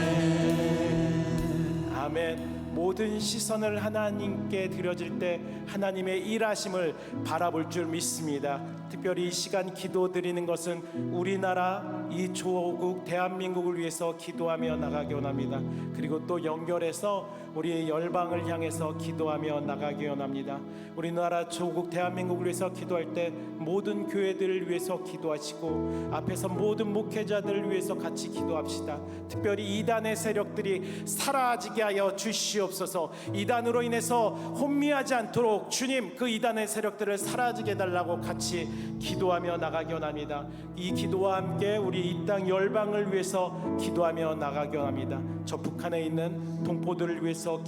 아멘. 모든 시선을 하나님께 드려질 때 하나님의 일하심을 바라볼 줄 믿습니다. 특별히 이 시간 기도 드리는 것은 우리나라 이 조국 대한민국을 위해서 기도하며 나가기 원합니다. 그리고 또 연결해서 우리 열방을 향해서 기도하며 나가기 원합니다. 우리나라 조국 대한민국을 위해서 기도할 때 모든 교회들을 위해서 기도하시고 앞에서 모든 목회자들을 위해서 같이 기도합시다. 특별히 이단의 세력들이 사라지게 하여 주시옵소서. 이단으로 인해서 혼미하지 않도록 주님 그 이단의 세력들을 사라지게 해달라고 같이 기도하며 나가기 원합니다. 이 기도와 함께 우리 이 땅 열방을 위해서 기도하며 나가기 원합니다. 저 북한에 있는 동포들을 위해서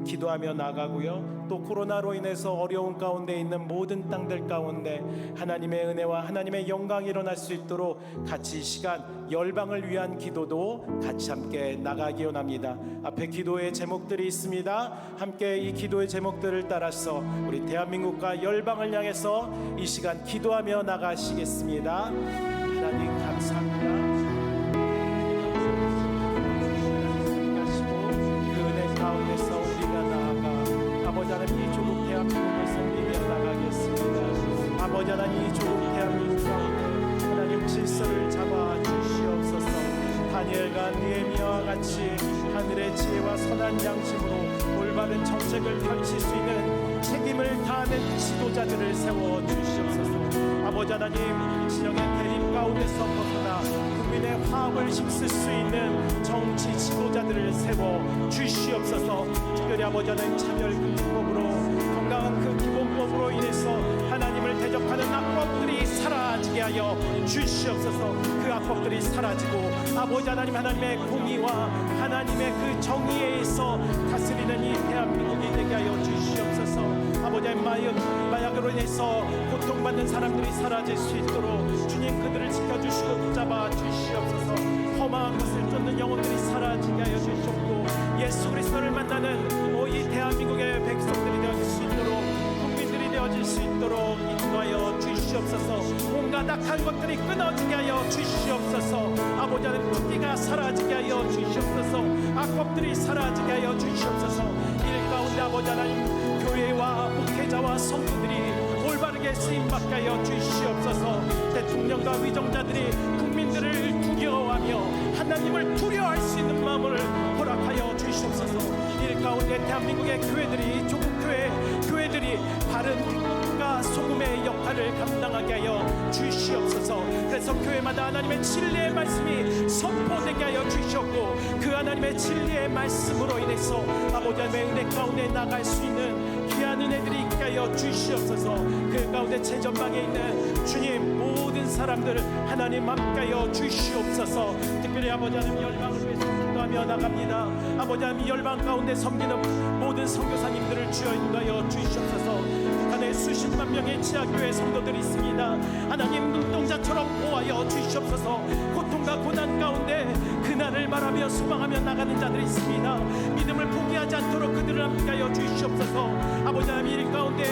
기도하며 나가고요. 또 코로나로 인해서 어려운 가운데 있는 모든 땅들 가운데 하나님의 은혜와 하나님의 영광이 일어날 수 있도록 같이 이 시간 열방을 위한 기도도 같이 함께 나가기 원합니다. 앞에 기도의 제목들이 있습니다. 함께 이 기도의 제목들을 따라서 우리 대한민국과 열방을 향해서 이 시간 기도하며 나가시겠습니다. 하나님 감사합니다. 그 은혜 가운데서 우리가 나아가 아버지 하나님 이 조국 대한민국을 섬기며 나가겠습니다. 아버지 하나님 이 조국 대한민국 가운데 하나님 질서를 잡아 주시옵소서. 다니엘과 느헤미야와 같이 하늘의 지혜와 선한 양심으로 올바른 정책을 펼칠 수 있는 책임을 다하는 지도자들을 세워 주시옵소서. 아버지 하나님 진영의 대립 가운데서 벗어나 국민의 화합을 힘쓸 수 있는 정치 지도자들을 세워 주시옵소서. 특별히 아버지 하나님 차별금지법으로 건강한 그 기본법으로 인해서 하나님을 대적하는 악법들이 사라지게 하여 주시옵소서. 그 악법들이 사라지고 아버지 하나님 하나님의 공의와 하나님의 그 정의에 있어 다스리는 이 대한민국이 되게 하여 주시옵소서. 아버지 하나님 마약으로 인해서 고통받는 사람들이 사라질 수 있도록 주님 그들을 지켜주시고 붙잡아 주시옵소서. 험한 것을 쫓는 영혼들이 사라지게 하여 주시옵고 예수 그리스도를 만나는 이 대한민국의 백성들이 되어질 수 있도록 국민들이 되어질 수 있도록 인도하여 주시옵소서. 온갖 악한 것들이 끊어지게 하여 주시옵소서. 아버지 하나님 뿌리가 사라지게 하여 주시옵소서. 악법들이 사라지게 하여 주시옵소서. 일 가운데 아버지 하나님 교회와 목회자와 성도들이 올바르게 쓰임받게 하여 주시옵소서. 대통령과 위정자들이 국민들을 두려워하며 하나님을 두려워할 수 있는 마음을 허락하여 주시옵소서. 일 가운데 대한민국의 교회들이 조국 교회들이 바른 빛과 소금의 역할을 감당하게 하여 주시옵소서. 그래서 교회마다 하나님의 진리의 말씀이 선포되게 하여 주시옵고 그 하나님의 진리의 말씀으로 인해서 아버지 하나님의 은혜 가운데 나갈 수 있는 귀한 은혜들이 있게 하여 주시옵소서. 그 가운데 최전방에 있는 주님 모든 사람들 하나님 함께 하여 주시옵소서. 특별히 아버지 하나님 열방을 위해서 기도하며 나갑니다. 아버지 하나님 열방 가운데 섬기는 모든 선교사님들을 주여 인도하여 주시옵소서. 북한에 수십만 명의 지하교회 성도들이 있습니다. 하나님 눈동자처럼 보호하여 주시옵소서. 고통과 고난 가운데 그날을 바라며 소망하며 나가는 자들이 있습니다. 믿음을 포기하지 않도록 그들을 함께하여 주시옵소서. 아버지 하나님 일 가운데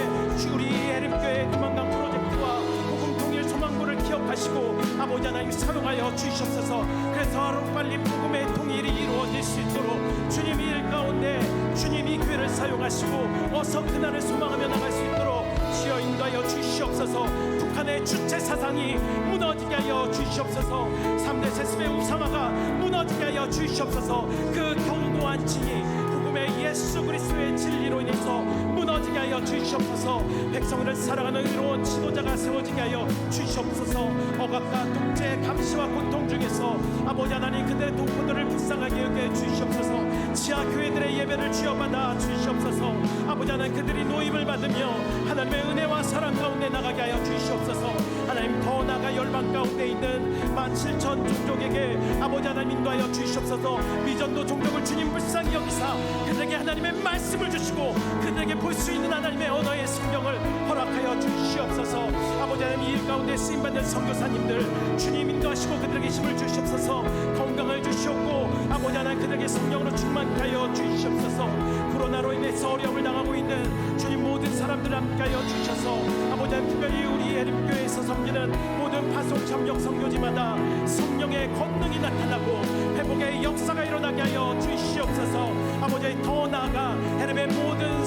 우리 해림교회 금원강 프로젝트와 복음 통일 소망부를 기억하시고 아버지 하나님 사용하여 주시옵소서. 그래서 하루빨리 복음의 통일이 이루어질 수 있도록 주님 일 가운데 주님이 사용하시고 어서 그날을 소망하며 나갈 수 있도록 주여 인도하여 주시옵소서. 북한의 주체 사상이 무너지게 하여 주시옵소서. 3대 세습의 우상화가 무너지게 하여 주시옵소서. 그 견고한 진이 복음의 예수 그리스도의 진리로 인해서 무너지게 하여 주시옵소서. 백성을 사랑하는 의로운 지도자가 세워지게 하여 주시옵소서. 억압과 독재 감시와 고통 중에서 아버지 하나님 그들의 동포들을 불쌍하게 여겨 주시옵소서. 지하 교회들의 예배를 주여받아 주시옵소서. 아버지 하나님 그들이 노임을 받으며 하나님의 은혜와 사랑 가운데 나가게 하여 주시옵소서. 하나님 더 나아가 열방 가운데 있는 17,000 종족에게 아버지 하나님 인도하여 주시옵소서. 미전도 종족을 주님 불쌍히 여기사 그들에게 하나님의 말씀을 주시고 그들에게 볼 수 있는 하나님의 언어의 성경을 허락하여 주시옵소서. 아버지 하나님 이 일 가운데 쓰임받는 선교사님들 주님 인도하시고 그들에게 힘을 주시옵소서. 건강을 주시옵고 아버지 하나님 그들에게 성령으로 충만케 하여 주시옵소서. 코로나로 인해서 어려움을 당하고 있는 주님 모든 사람들 함께하여 주셔서 아버지 하나님 특별히 우리 예림교회에서 섬기는 모든 파송 협력 선교지마다 성령의 권능이 나타나고 회복의 역사가 일어나게 하여 주시옵소서. 아버지 더 나아가 예림의 모든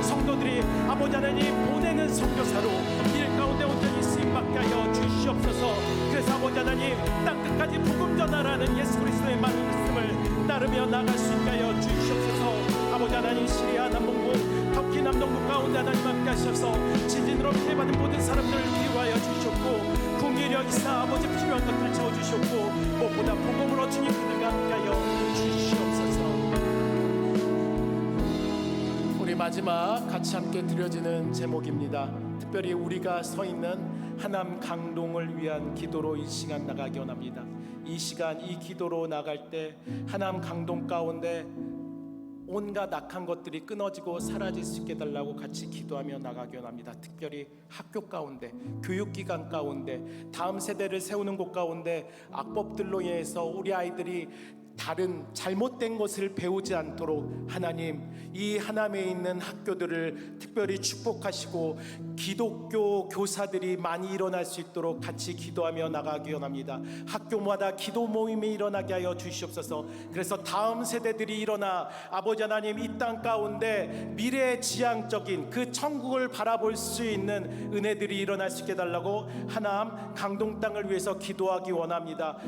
성도들이 아버지 하나님 보내는 선교사로 일 가운데 온전히 쓰임받게 하여 주시옵소서. 그래서 아버지 하나님 땅 끝까지 복음 전하라는 예수 그리스도의 말씀을 따르며 나갈 수 있게 하여 주시옵소서. 아버지 하나님 시리아 남동부 터키 남동부 가운데 하나님 함께 하셔서 지진으로 피해받은 모든 사람들을 위로하여 주시옵고 궁일력 있사 아버지 필요한 것들 채워주시옵고 무엇보다 복음으로 주님 그들과 함께하여 주시옵소서. 우리 마지막 같이 함께 드려지는 제목입니다. 특별히 우리가 서 있는 하남 강동을 위한 기도로 이 시간 나가기 원합니다. 이 시간 이 기도로 나갈 때 하남 강동 가운데 온갖 악한 것들이 끊어지고 사라질 수 있게 달라고 같이 기도하며 나가기 원합니다. 특별히 학교 가운데, 교육기관 가운데, 다음 세대를 세우는 곳 가운데 악법들로 인해서 우리 아이들이 다른 잘못된 것을 배우지 않도록 하나님 이 하남에 있는 학교들을 특별히 축복하시고 기독교 교사들이 많이 일어날 수 있도록 같이 기도하며 나가기 원합니다. 학교마다 기도 모임이 일어나게 하여 주시옵소서. 그래서 다음 세대들이 일어나 아버지 하나님 이 땅 가운데 미래의 지향적인 그 천국을 바라볼 수 있는 은혜들이 일어날 수 있게 달라고 하남 강동 땅을 위해서 기도하기 원합니다.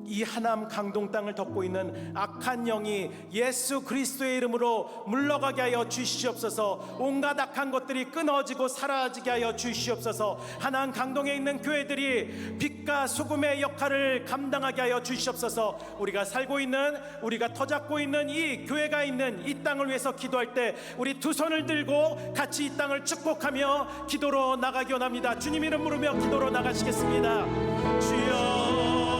이 하남 강동 땅을 덮고 있는 악한 영이 예수 그리스도의 이름으로 물러가게 하여 주시옵소서. 온갖 악한 것들이 끊어지고 사라지게 하여 주시옵소서. 하남 강동에 있는 교회들이 빛과 소금의 역할을 감당하게 하여 주시옵소서. 우리가 살고 있는 우리가 터잡고 있는 이 교회가 있는 이 땅을 위해서 기도할 때 우리 두 손을 들고 같이 이 땅을 축복하며 기도로 나가기 원합니다. 주님 이름 부르며 기도로 나가시겠습니다. 주여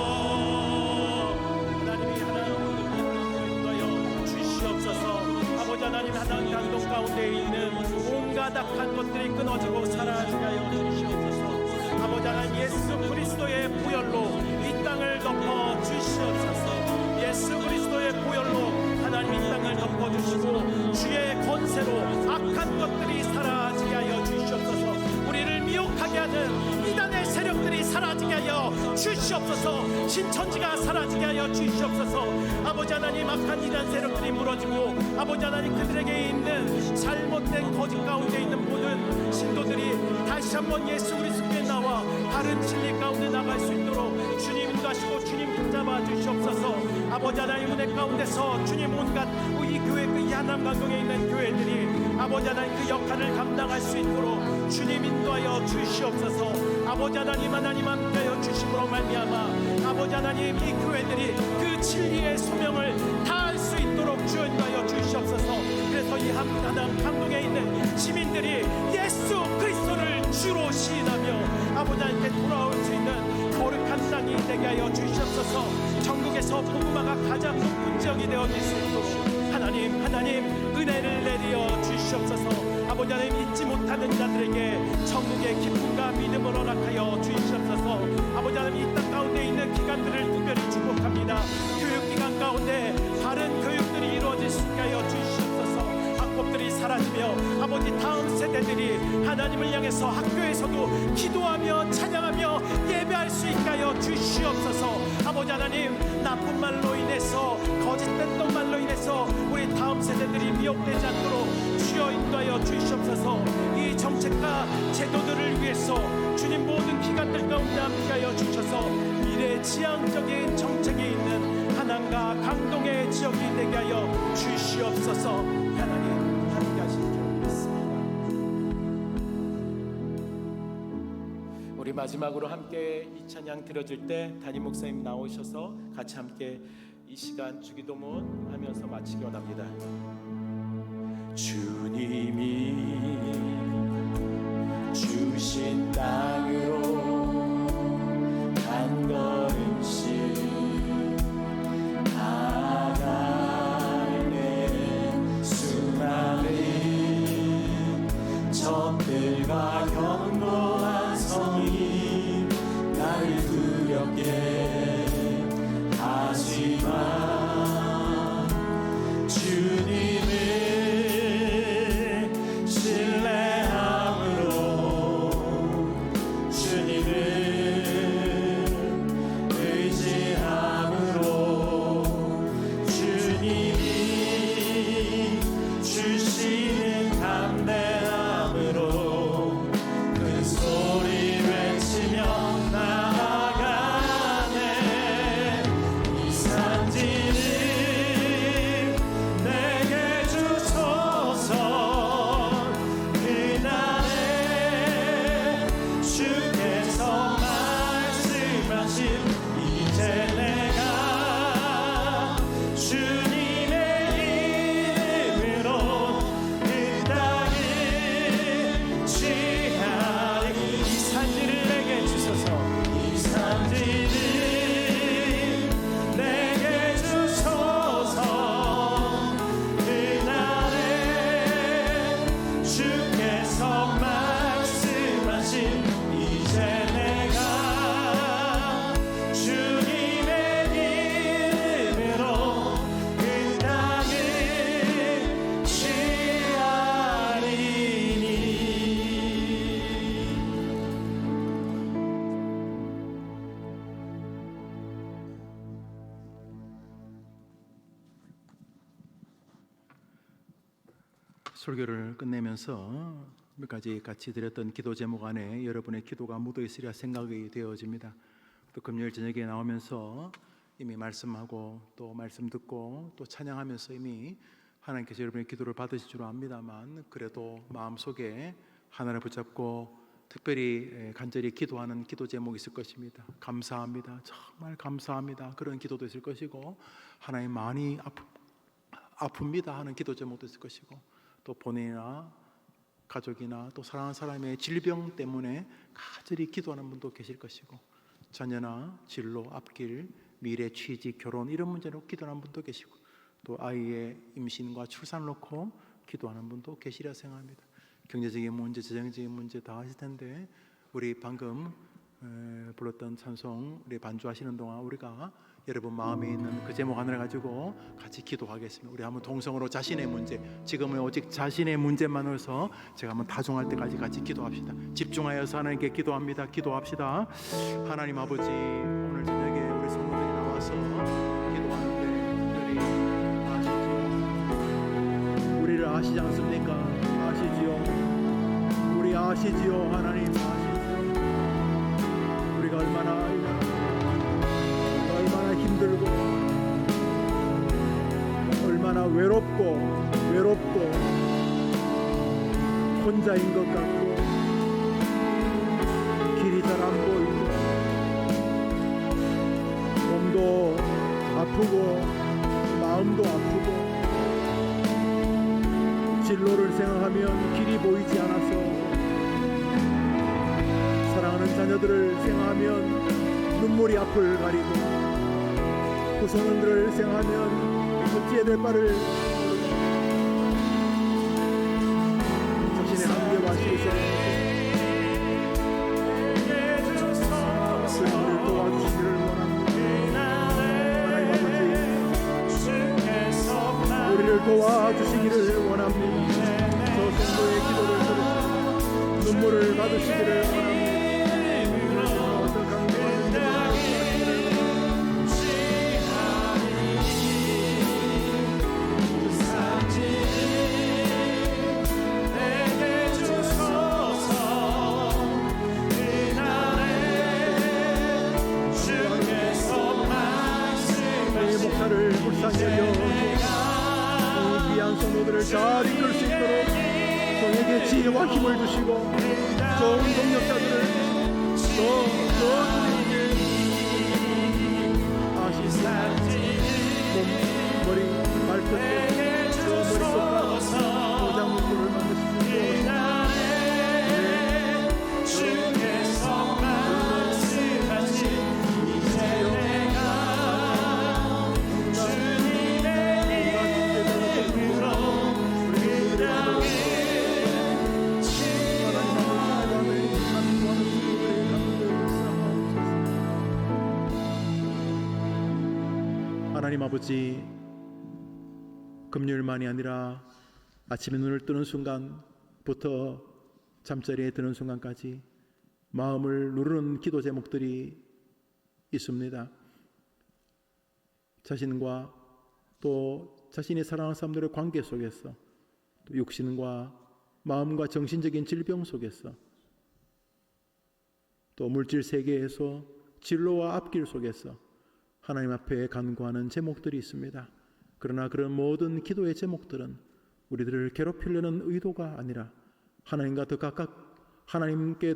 하나님 하나님 강동 가운데 있는 온갖 악한 것들이 끊어지고 사라지게 하여 주시옵소서. 아버지 하나님 예수 그리스도의 보혈로 이 땅을 덮어 주시옵소서. 예수 그리스도의 보혈로 하나님 이 땅을 덮어 주시고 주의 권세로 악한 것들이 사라지게 하여 주시옵소서. 우리를 미혹하게 하는 이단의 세력들이 사라지게 하여 주시옵소서. 신천지가 사라지게 하여 주시옵소서. 아버지 하나님 악한 이단 세력들이 무너지고 아버지 하나님 그들에게 있는 잘못된 거짓 가운데 있는 모든 신도들이 다시 한번 예수 그리스도께 나와 바른 진리 가운데 나갈 수 있도록 주님 인도하시고 주님 붙잡아 주시옵소서. 아버지 하나님 은혜 가운데서 주님 온갖 이 교회 그 하남 강동에 있는 교회들이 아버지 하나님 그 역할을 감당할 수 있도록 주님 인도하여 주시옵소서. 아버지 하나님 함께하여 주심으로 말미암아 아버지 하나님 이 교회들이 그 진리의 소명을 다할 수 있도록 주 인도하여 주시옵소서. 그래서 이 하남 강동에 있는 시민들이 예수 그리스도를 주로 시인하며 아버지 하나님께 돌아올 수 있는 거룩한 땅이 되게 하여 주시옵소서. 전국에서 복음화가 가장 높은 지역이 되어질 수 있도록 하나님 은혜를 내려 주시옵소서. 아버지 하나님 잊지 못하는 자들에게 천국의 기쁨과 믿음을 허락하여 주시옵소서. 아버지 하나님 이 땅 가운데 있는 기관들을 특별히 축복합니다. 교육기관 가운데 바른 교육들이 이루어질 수 있게 하여 주시옵소서. 학법들이 사라지며 아버지 다음 세대들이 하나님을 향해서 학교에서도 기도하며 찬양하며 예배할 수 있게 하여 주시옵소서. 아버지 하나님 나쁜 말로 인해서 거짓된 말로 인해서 주셔서 우리 다음 세대들이 미혹되지 않도록 주여 인도하여 주시옵소서. 이 정책과 제도들을 위해서 주님 모든 기관들 가운데 함께하여 주셔서 미래 지향적인 정책이 있는 하남과 강동의 지역이 되게 하여 주시옵소서. 하나님 함께하실 줄 믿습니다. 우리 마지막으로 함께 이 찬양 들어줄 때 담임 목사님 나오셔서 같이 함께 이 시간 주기도문 하면서 마치기 원합니다. 주님이 주신 땅으로 한 걸음씩 나아가는 수많은 적들과 견고한 성이 나를 두렵게 하지만 주님을 신뢰함으로 주님을 의지함으로 주님이 주시는 담대함으로 큰 소리 외치며 나아가네. 이 산지를 내게 주소서. 그날에 주께서 말씀하신 이제 내가 주님의 이름으로 그 땅을 취하리. 이 산지를 내게 주소서. 이 산지를 내게 주소서. 그날에 주께서 말씀하신 이제 내가 주님의 이름으로 그 땅을 취하리니. 설교를 끝내면서 몇 가지 같이 드렸던 기도 제목 안에 여러분의 기도가 묻어 있으리라 생각이 되어집니다. 또 금요일 저녁에 나오면서 이미 말씀하고 또 말씀 듣고 또 찬양하면서 이미 하나님께서 여러분의 기도를 받으실 줄 압니다만, 그래도 마음속에 하나를 붙잡고 특별히 간절히 기도하는 기도 제목이 있을 것입니다. 감사합니다, 정말 감사합니다, 그런 기도도 있을 것이고, 하나님 많이 아픕니다 하는 기도 제목도 있을 것이고, 또 본인이나 가족이나 또 사랑하는 사람의 질병 때문에 간절히 기도하는 분도 계실 것이고, 자녀나 진로, 앞길, 미래, 취직, 결혼 이런 문제로 기도하는 분도 계시고, 또 아이의 임신과 출산을 놓고 기도하는 분도 계시리라 생각합니다. 경제적인 문제, 재정적인 문제 다 하실 텐데, 우리 방금 불렀던 찬송 우리 반주하시는 동안 우리가 여러분 마음에 있는 그 제목 하나를 가지고 같이 기도하겠습니다. 우리 한번 동성으로 자신의 문제, 지금은 오직 자신의 문제만으로서 제가 한번 다중할 때까지 같이 기도합시다. 집중하여서 하나님께 기도합니다. 기도합시다. 하나님 아버지, 오늘 저녁에 우리 성도들이 나와서 기도하는데 특별히 아시지요? 우리를 아시지 않습니까? 아시지요? 우리 아시지요? 하나님 아시지요? 우리가 얼마나 힘들고 얼마나 외롭고 혼자인 것 같고 길이 잘 안 보이고 몸도 아프고 마음도 아프고 진로를 생각하면 길이 보이지 않아서, 사랑하는 자녀들을 생각하면 눈물이 앞을 가리고, 후손들을 생각하면 어찌해야 될 바를 자신의 한계와 실수를 우리를 도와주시기를 원합니다. 하나님 아버지, 우리를 도와주시기를 원합니다. 저 성도의 기도를 들으시고 눈물을 받으시기를 원합니다. 목사를 불쌍히 여겨 이 귀한 성도들을 잘 이끌 수 있도록 성에게 지혜와 힘을 주시고 좋은 동력자들을 더 주님께 머리 발끝 저 머리끝까지 포장물들을 만드시고 주께서 말씀하신 이제 내가 주님의 이름으로 그 땅에 하나님 아버지, 금요일만이 아니라 아침에 눈을 뜨는 순간부터 잠자리에 드는 순간까지 마음을 누르는 기도 제목들이 있습니다. 자신과 또 자신이 사랑하는 사람들의 관계 속에서, 또 육신과 마음과 정신적인 질병 속에서, 또 물질 세계에서 진로와 앞길 속에서 하나님 앞에 간구하는 제목들이 있습니다. 그러나 그런 모든 기도의 제목들은 우리들을 괴롭히려는 의도가 아니라 하나님께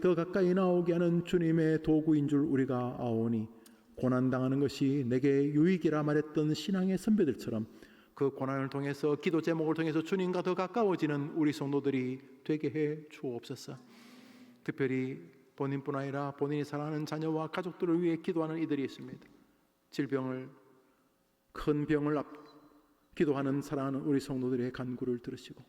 더 가까이 나오게 하는 주님의 도구인 줄 우리가 아오니, 고난당하는 것이 내게 유익이라 말했던 신앙의 선배들처럼 그 고난을 통해서, 기도 제목을 통해서 주님과 더 가까워지는 우리 성도들이 되게 해 주옵소서. 특별히 본인뿐 아니라 본인이 사랑하는 자녀와 가족들을 위해 기도하는 이들이 있습니다. 큰 병을 기도하는 사랑하는 우리 성도들의 간구를 들으시고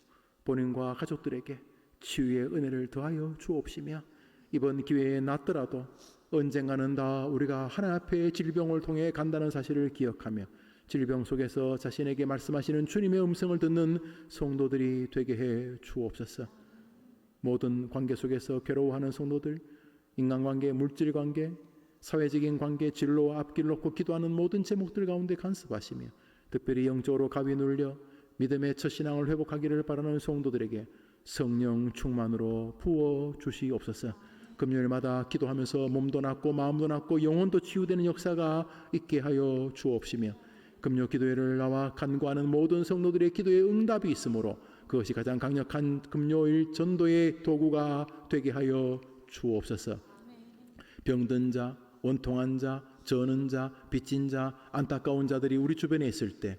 본인과 가족들에게 치유의 은혜를 더하여 주옵시며, 이번 기회에 낫더라도 언젠가는 다 우리가 하나님 앞에 질병을 통해 간다는 사실을 기억하며 질병 속에서 자신에게 말씀하시는 주님의 음성을 듣는 성도들이 되게 해 주옵소서. 모든 관계 속에서 괴로워하는 성도들, 인간관계, 물질관계, 사회적인 관계, 진로와 앞길 놓고 기도하는 모든 제목들 가운데 간섭하시며 특별히 영적으로 가위 눌려 믿음의 첫 신앙을 회복하기를 바라는 성도들에게 성령 충만으로 부어 주시옵소서. 금요일마다 기도하면서 몸도 낫고 마음도 낫고 영혼도 치유되는 역사가 있게 하여 주옵시며, 금요 기도회를 나와 간구하는 모든 성도들의 기도에 응답이 있으므로 그것이 가장 강력한 금요일 전도의 도구가 되게 하여 주옵소서. 병든 자, 원통한 자, 저는 자, 빚진 자, 안타까운 자들이 우리 주변에 있을 때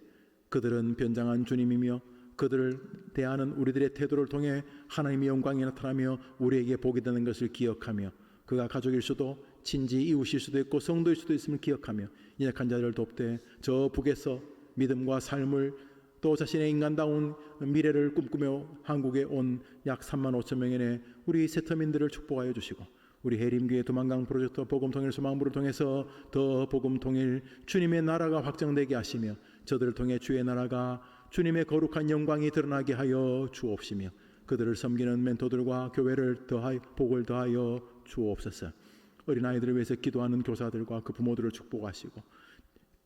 그들은 변장한 주님이며 그들을 대하는 우리들의 태도를 통해 하나님의 영광이 나타나며 우리에게 복이 되는 것을 기억하며, 그가 가족일 수도 친지 이웃일 수도 있고 성도일 수도 있음을 기억하며 연약한 자들을 돕되 저 북에서 믿음과 삶을 또 자신의 인간다운 미래를 꿈꾸며 한국에 온 약 3만 5천 명의 우리 세터민들을 축복하여 주시고, 우리 해림교회 두만강 프로젝트 복음통일 소망부를 통해서 더 복음통일 주님의 나라가 확장되게 하시며 저들을 통해 주의 나라가 주님의 거룩한 영광이 드러나게 하여 주옵시며, 그들을 섬기는 멘토들과 교회를 복을 더하여 주옵소서. 어린아이들을 위해서 기도하는 교사들과 그 부모들을 축복하시고,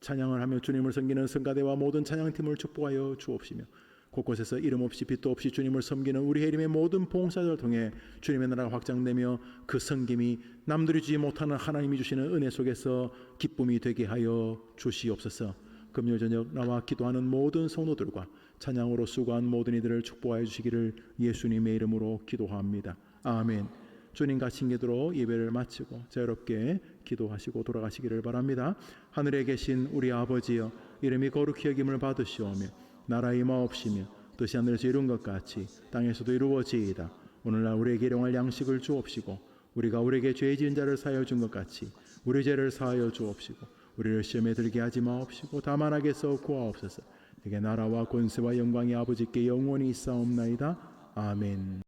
찬양을 하며 주님을 섬기는 성가대와 모든 찬양팀을 축복하여 주옵시며, 곳곳에서 이름 없이 빛도 없이 주님을 섬기는 우리 해림의 모든 봉사자를 통해 주님의 나라가 확장되며 그 섬김이 남들이 주지 못하는 하나님이 주시는 은혜 속에서 기쁨이 되게 하여 주시옵소서. 금요일 저녁 나와 기도하는 모든 성도들과 찬양으로 수고한 모든 이들을 축복하여 주시기를 예수님의 이름으로 기도합니다. 아멘. 주님과 친기도로 예배를 마치고 자유롭게 기도하시고 돌아가시기를 바랍니다. 하늘에 계신 우리 아버지여, 이름이 거룩히 여김을 받으시오며 나라의 마옵시며 뜻이 하늘에서 이룬 것 같이 땅에서도 이루어지이다. 오늘날 우리에게 일용할 양식을 주옵시고 우리가 우리에게 죄 지은 자를 사하여 준 것 같이 우리 죄를 사하여 주옵시고 우리를 시험에 들게 하지 마옵시고 다만 악에서 구하옵소서. 내게 나라와 권세와 영광이 아버지께 영원히 있사옵나이다. 아멘.